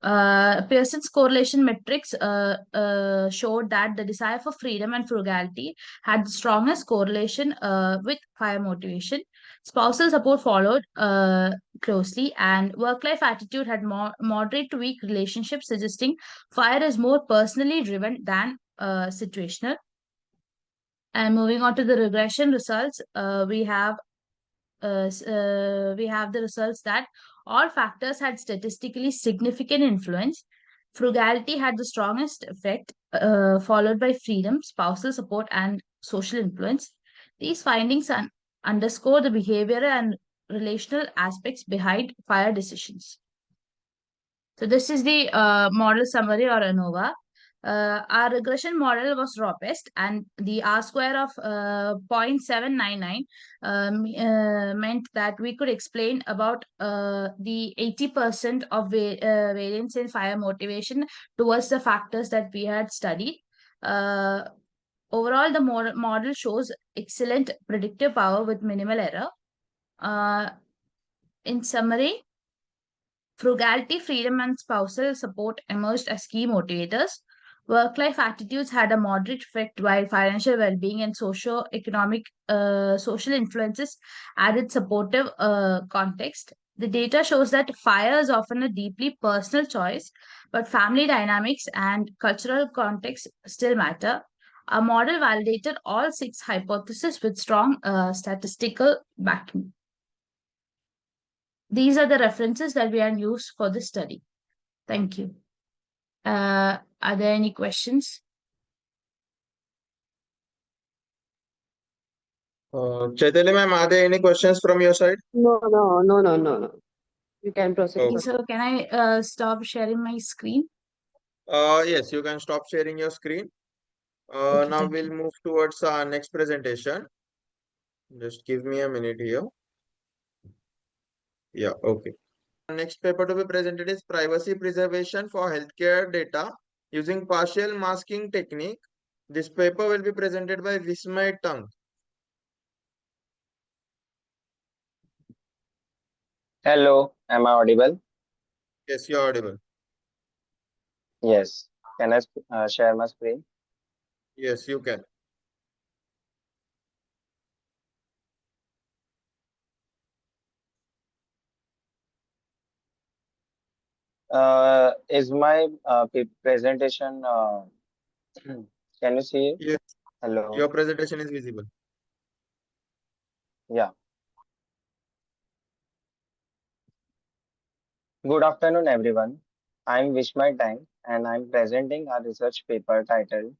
Pearson's correlation metrics showed that the desire for freedom and frugality had the strongest correlation with fire motivation. Spousal support followed closely, and work-life attitude had moderate to weak relationships, suggesting fire is more personally driven than situational. And moving on to the regression results, we have the results that all factors had statistically significant influence. Frugality had the strongest effect, followed by freedom, spousal support, and social influence. These findings underscore the behavioral and relational aspects behind fire decisions. So this is the model summary or ANOVA. Our regression model was robust, and the R square of 0.799 meant that we could explain about the 80% of variance in fire motivation towards the factors that we had studied. Overall, the model shows excellent predictive power with minimal error. In summary, frugality, freedom, and spousal support emerged as key motivators. Work-life attitudes had a moderate effect, while financial well-being and socio-economic social influences added supportive context. The data shows that fire is often a deeply personal choice, but family dynamics and cultural context still matter. Our model validated all 6 hypotheses with strong statistical backing. These are the references that we have used for this study. Thank you. Are there any questions? Chaitanya ma'am, are there any questions from your side? No. You can proceed. Okay. So can I stop sharing my screen? Yes, you can stop sharing your screen. Okay, Now thank we'll you. move towards our next presentation. Just give me a minute here. Yeah, okay. Next paper to be presented is privacy preservation for healthcare data using partial masking technique. This paper will be presented by Vismay Tang. Hello, am I audible? Yes, you're audible. Yes. Can I share my screen? Yes, you can. Is my presentation, can you see it? Yes, Hello. your presentation is visible. Yeah. Good afternoon, everyone. I'm Vishmay Tang, and I'm presenting a research paper titled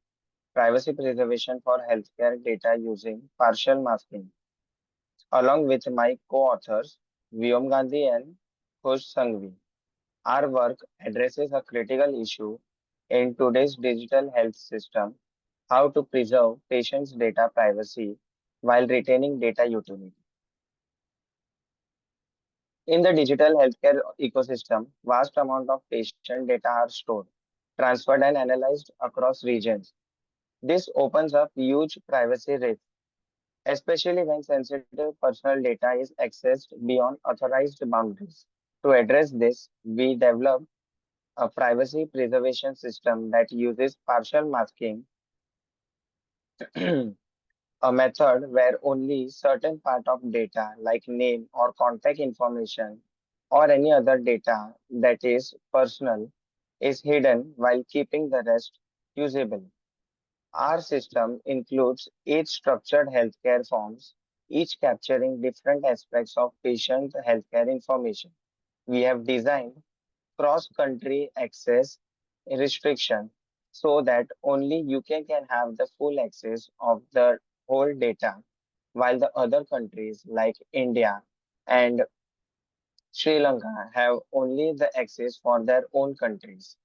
Privacy Preservation for Healthcare Data Using Partial Masking, along with my co-authors, Vyom Gandhi and Khush Sanghvi. Our work addresses a critical issue in today's digital health system: how to preserve patients' data privacy while retaining data utility. In the digital healthcare ecosystem, vast amount of patient data are stored, transferred and analyzed across regions. This opens up huge privacy risks, especially when sensitive personal data is accessed beyond authorized boundaries. To address this, we developed a privacy preservation system that uses partial masking, a method where only certain part of data like name or contact information or any other data that is personal is hidden while keeping the rest usable. Our system includes eight structured healthcare forms, each capturing different aspects of patient healthcare information. We have designed cross-country access restriction so that only UK can have the full access of the whole data, while the other countries like India and Sri Lanka have only the access for their own countries.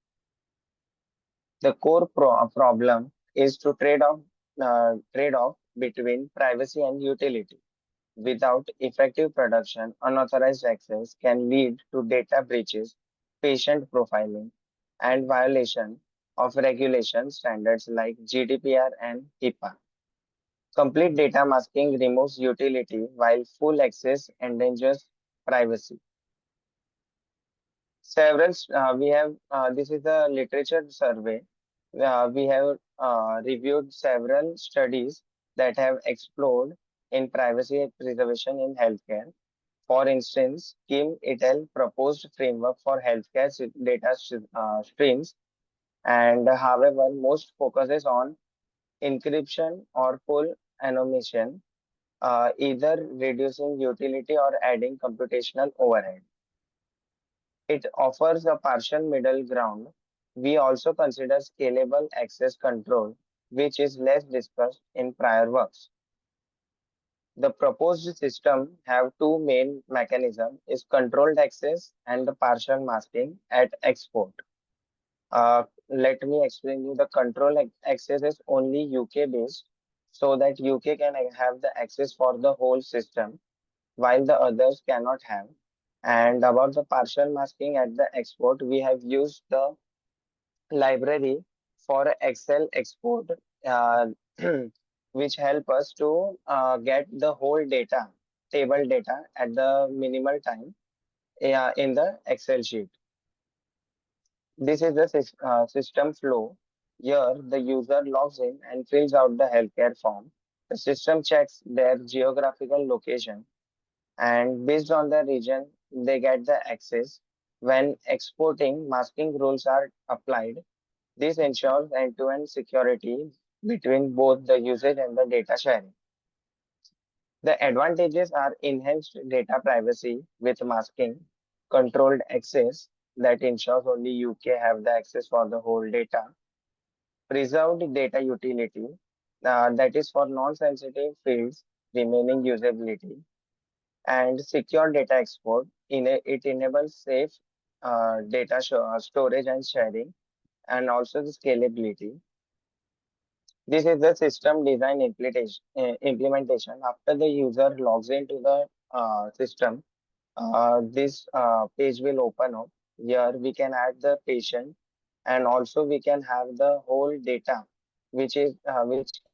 The core problem is to trade off between privacy and utility. Without effective production, unauthorized access can lead to data breaches, patient profiling, and violation of regulation standards like GDPR and HIPAA. Complete data masking removes utility while full access endangers privacy. We have, this is a literature survey. We have reviewed several studies that have explored in privacy preservation in healthcare. For instance, Kim et al. Proposed framework for healthcare data streams, and however, most focuses on encryption or full anonymation, either reducing utility or adding computational overhead. It offers a partial middle ground. We also consider scalable access control, which is less discussed in prior works. The proposed system have two main mechanisms: is controlled access and the partial masking at export. Let me explain you. The access is only UK based, so that UK can have the access for the whole system, while the others cannot have. And about the partial masking at the export, we have used the library for Excel export, uh, which help us to get the whole data, table data at the minimal time in the Excel sheet. This is the system flow. Here, the user logs in and fills out the healthcare form. The system checks their geographical location, and based on the region, they get the access. When exporting, masking rules are applied. This ensures end-to-end security between both the usage and the data sharing. The advantages are enhanced data privacy with masking, controlled access, that ensures only UK have the access for the whole data. Preserved data utility, that is for non-sensitive fields remaining usability, and secure data export. It enables safe data storage and sharing, and also the scalability. This is the system design implementation. After the user logs into the system, this page will open up. Here we can add the patient, and also we can have the whole data, which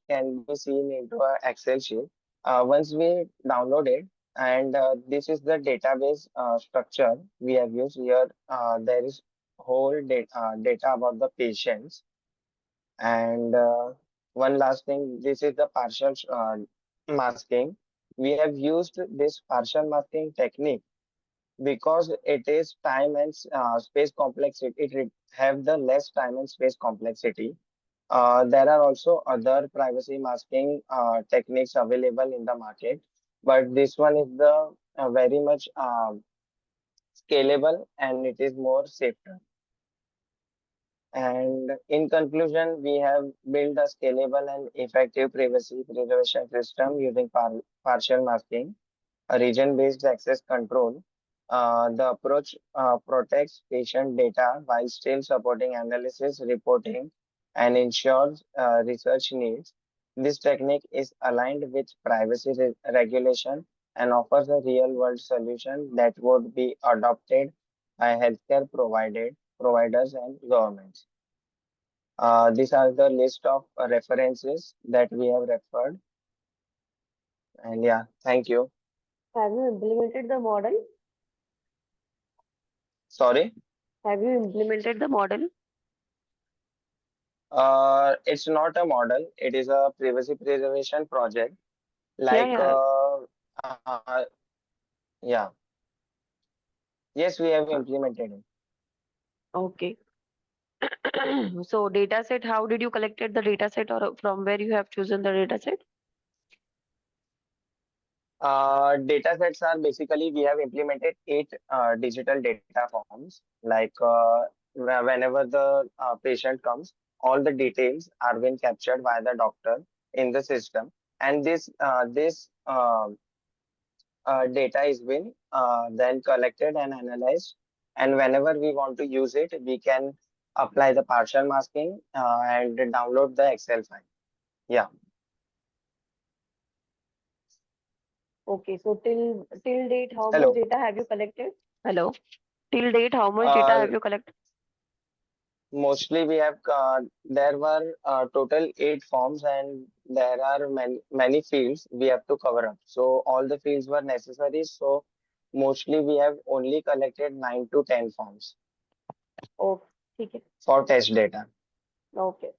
can be seen into a Excel sheet. Once we download it, and this is the database structure we have used here. There is whole data about the patients, and one last thing, this is the partial masking. We have used this partial masking technique because it is time and space complexity. Have the less time and space complexity. There are also other privacy masking techniques available in the market, but this one is the very much scalable, and it is more safer. And in conclusion, we have built a scalable and effective privacy preservation system using partial masking, a region-based access control. The approach protects patient data while still supporting analysis, reporting, and ensures research needs. This technique is aligned with privacy regulation and offers a real-world solution that would be adopted by healthcare providers and governments. These are the list of references that we have referred. And yeah, thank you. Have you implemented the model? Sorry. Have you implemented the model? It's not a model. It is a privacy preservation project. Yeah, Like, yeah. yeah. Yes, we have implemented it. Okay. So data set, how did you collected the data set, or from where you have chosen the data set? Data sets are basically we have implemented 8 digital data forms. Like whenever the patient comes, all the details are being captured by the doctor in the system, and this data is been then collected and analyzed. And whenever we want to use it, we can apply the partial masking and download the Excel file. Yeah. Okay, so till date, how much Hello. data have you collected? Hello. Till date, how much data Uh, have you collected? Mostly we have there were total 8 forms, and there are many fields we have to cover up. So all the fields were necessary. So mostly we have only collected 9 to 10 forms Oh, okay. for test data. Okay.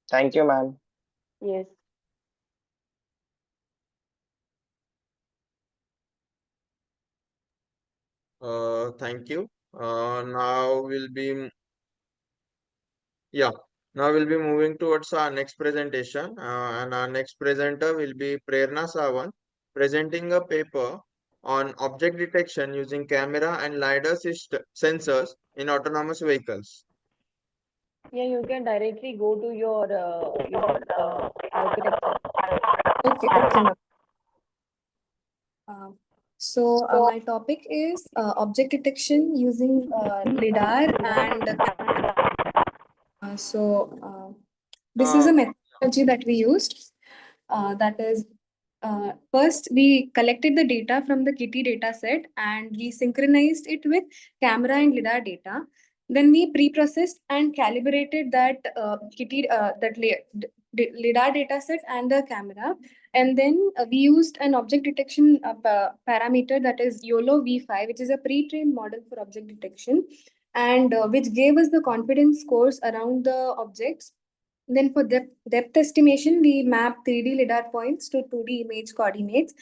Thank you, ma'am. Yes. Thank you. Now we'll be Yeah, now we'll be moving towards our next presentation, and our next presenter will be Prerna Sawan, presenting a paper on object detection using camera and LiDAR sensors in autonomous vehicles. Yeah, you can directly go to your, architecture. Okay, ma'am. My topic is object detection using LiDAR and this is a Uh, methodology that we used. That is, first we collected the data from the Kitty data set and we synchronized it with camera and LiDAR data. Then we pre-processed and calibrated that LiDAR data set and the camera. And then we used an object detection parameter, that is YOLO V5, which is a pre-trained model for object detection, and which gave us the confidence scores around the objects. Then for depth estimation, we map 3D LiDAR points to 2D image coordinates.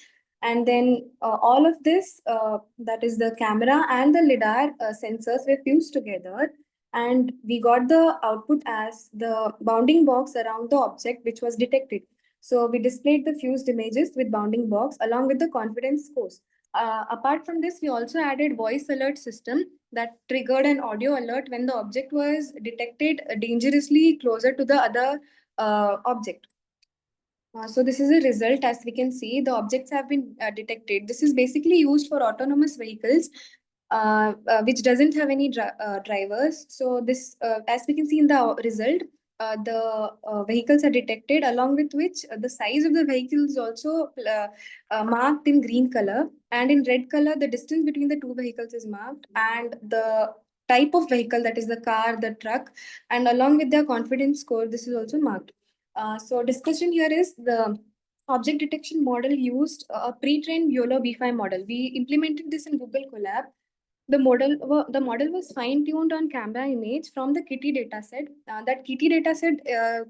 And then all of this, that is the camera and the LiDAR sensors, were fused together. And we got the output as the bounding box around the object which was detected. So we displayed the fused images with bounding box along with the confidence scores. Apart from this, we also added voice alert system that triggered an audio alert when the object was detected dangerously closer to the other object. So this is a result. As we can see, the objects have been detected. This is basically used for autonomous vehicles, which doesn't have any drivers. So this, as we can see in the result, the vehicles are detected, along with which the size of the vehicle is also marked in green color, and in red color, the distance between the two vehicles is marked, and the type of vehicle, that is the car, the truck, and along with their confidence score, this is also marked. So discussion here is the object detection model used a pre-trained YOLO V5 model. We implemented this in Google Colab. The model was fine-tuned on camera image from the Kitty dataset. That Kitty dataset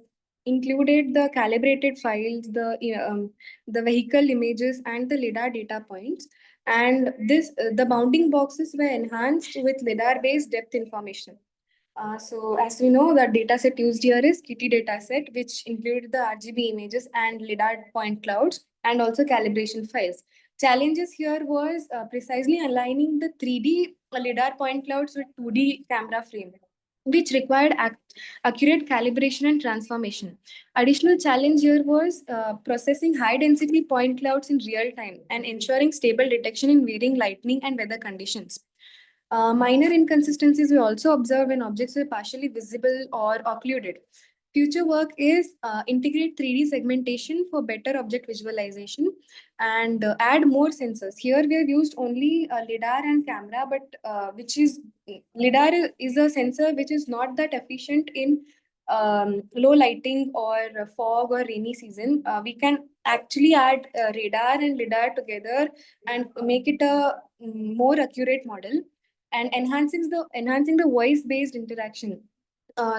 included the calibrated files, the vehicle images, and the lidar data points. And the bounding boxes were enhanced with lidar-based depth information. So as we know, the dataset used here is Kitty dataset, which included the RGB images and lidar point clouds and also calibration files. Challenges here was precisely aligning the 3D lidar point clouds with 2D camera frame, which required accurate calibration and transformation. Additional challenge here was processing high density point clouds in real time and ensuring stable detection in varying lighting and weather conditions. Minor inconsistencies were also observed when objects were partially visible or occluded. Future work is integrate 3D segmentation for better object visualization and add more sensors. Here we have used only lidar and camera, but which is lidar is a sensor which is not that efficient in low lighting or fog or rainy season. We can actually add radar and lidar together and make it a more accurate model and enhancing the voice based interaction.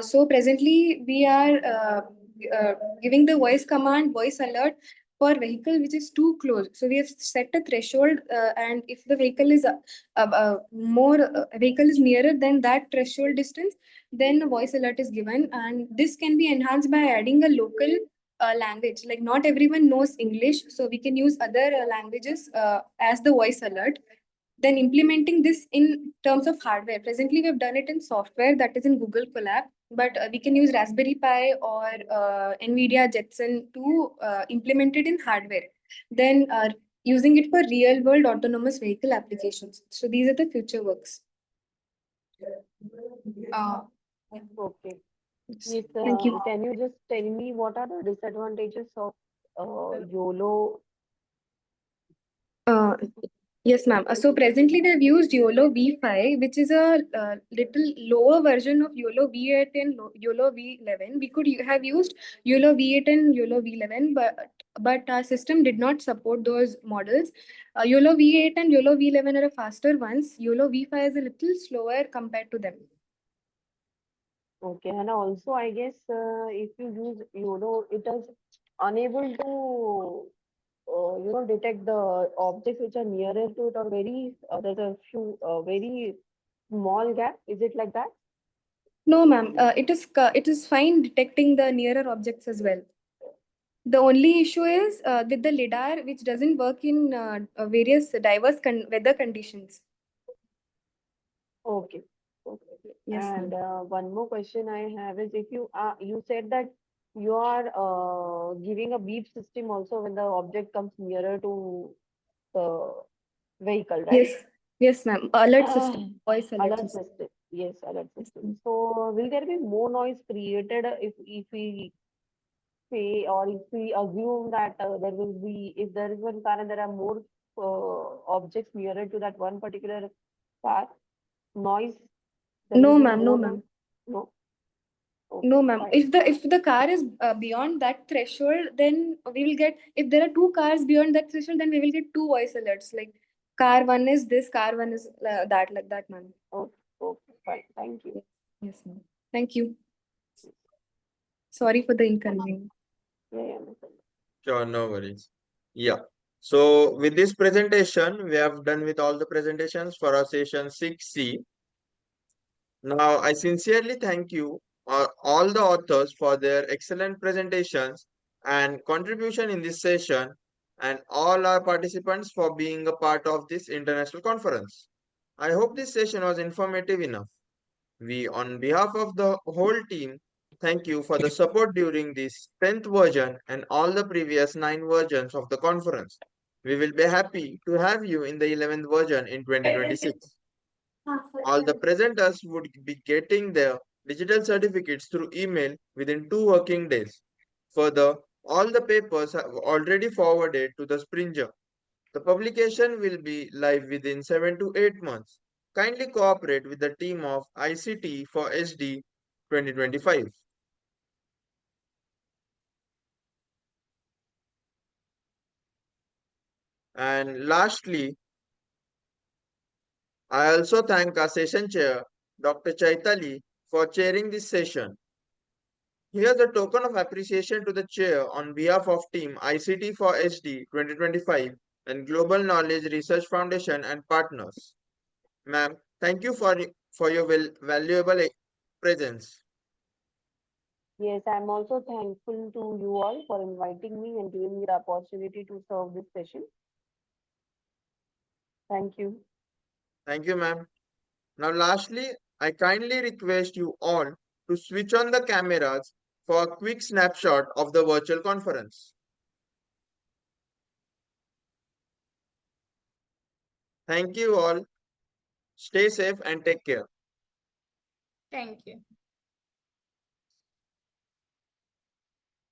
So presently we are giving the voice command, voice alert for vehicle which is too close. So we have set a threshold, and if the vehicle is nearer than that threshold distance, then a voice alert is given, and this can be enhanced by adding a local language. Like not everyone knows English, so we can use other languages as the voice alert. Then implementing this in terms of hardware. Presently, we've done it in software, that is in Google Colab, but we can use Raspberry Pi or NVIDIA Jetson to implement it in hardware. Then using it for real world autonomous vehicle applications. So these are the future works. Uh, Okay. yes. Yes, Thank you. can you just tell me what are the disadvantages of YOLO? Uh, Yes, ma'am. So presently they've used YOLO V5, which is a little lower version of YOLO V8 and YOLO V11. We could have used YOLO V8 and YOLO V11, but our system did not support those models. YOLO V8 and YOLO V11 are faster ones. YOLO V5 is a little slower compared to them. Okay, and also I guess if you use YOLO, it is unable to detect the objects which are nearer to it or very there's a few very small gap. Is it like that? No, ma'am. It is fine detecting the nearer objects as well. The only issue is with the lidar, which doesn't work in various diverse weather conditions. Okay. Okay. Yes, And ma'am. one more question I have is if you said that you are giving a beep system also when the object comes nearer to the vehicle, right? Yes, yes, ma'am. Alert system, voice alert Alert system. system. Yes, alert Yes, system. ma'am. So will there be more noise created if we say or if we assume that there will be if there is one car and there are more objects nearer to that one particular car, noise there will No, be ma'am. No, more noise? ma'am. No? Okay, No, ma'am. fine. If the car is beyond that threshold, then we will get. If there are two cars beyond that threshold, then we will get two voice alerts. Like car one is this, car one is that, like that, ma'am. Okay, okay, fine. Thank you. Yes, ma'am. Thank you. Sorry for the inconvenience. Yeah, yeah, no problem. Sure, no worries. Yeah. So with this presentation, we have done with all the presentations for our session 6C. Now, I sincerely thank you, all the authors, for their excellent presentations and contribution in this session. and all our participants for being a part of this international conference. I hope this session was informative enough. We, on behalf of the whole team, thank you for the support during this 10th version and all the previous 9 versions of the conference. We will be happy to have you in the 11th version in 2026. All the presenters would be getting their digital certificates through email within 2 working days. Further, all the papers have already forwarded to the Springer. The publication will be live within 7 to 8 months. Kindly cooperate with the team of ICT4SD 2025. And lastly, I also thank our session chair, Dr. Chaitali, for chairing this session. Here's a token of appreciation to the chair on behalf of Team ICT4SD 2025 and Global Knowledge Research Foundation and partners. Ma'am, thank you for your valuable presence. Yes, I'm also thankful to you all for inviting me and giving me the opportunity to serve this session. Thank you. Thank you, ma'am. Now, lastly, I kindly request you all to switch on the cameras for a quick snapshot of the virtual conference. Thank you all. Stay safe and take care. Thank you.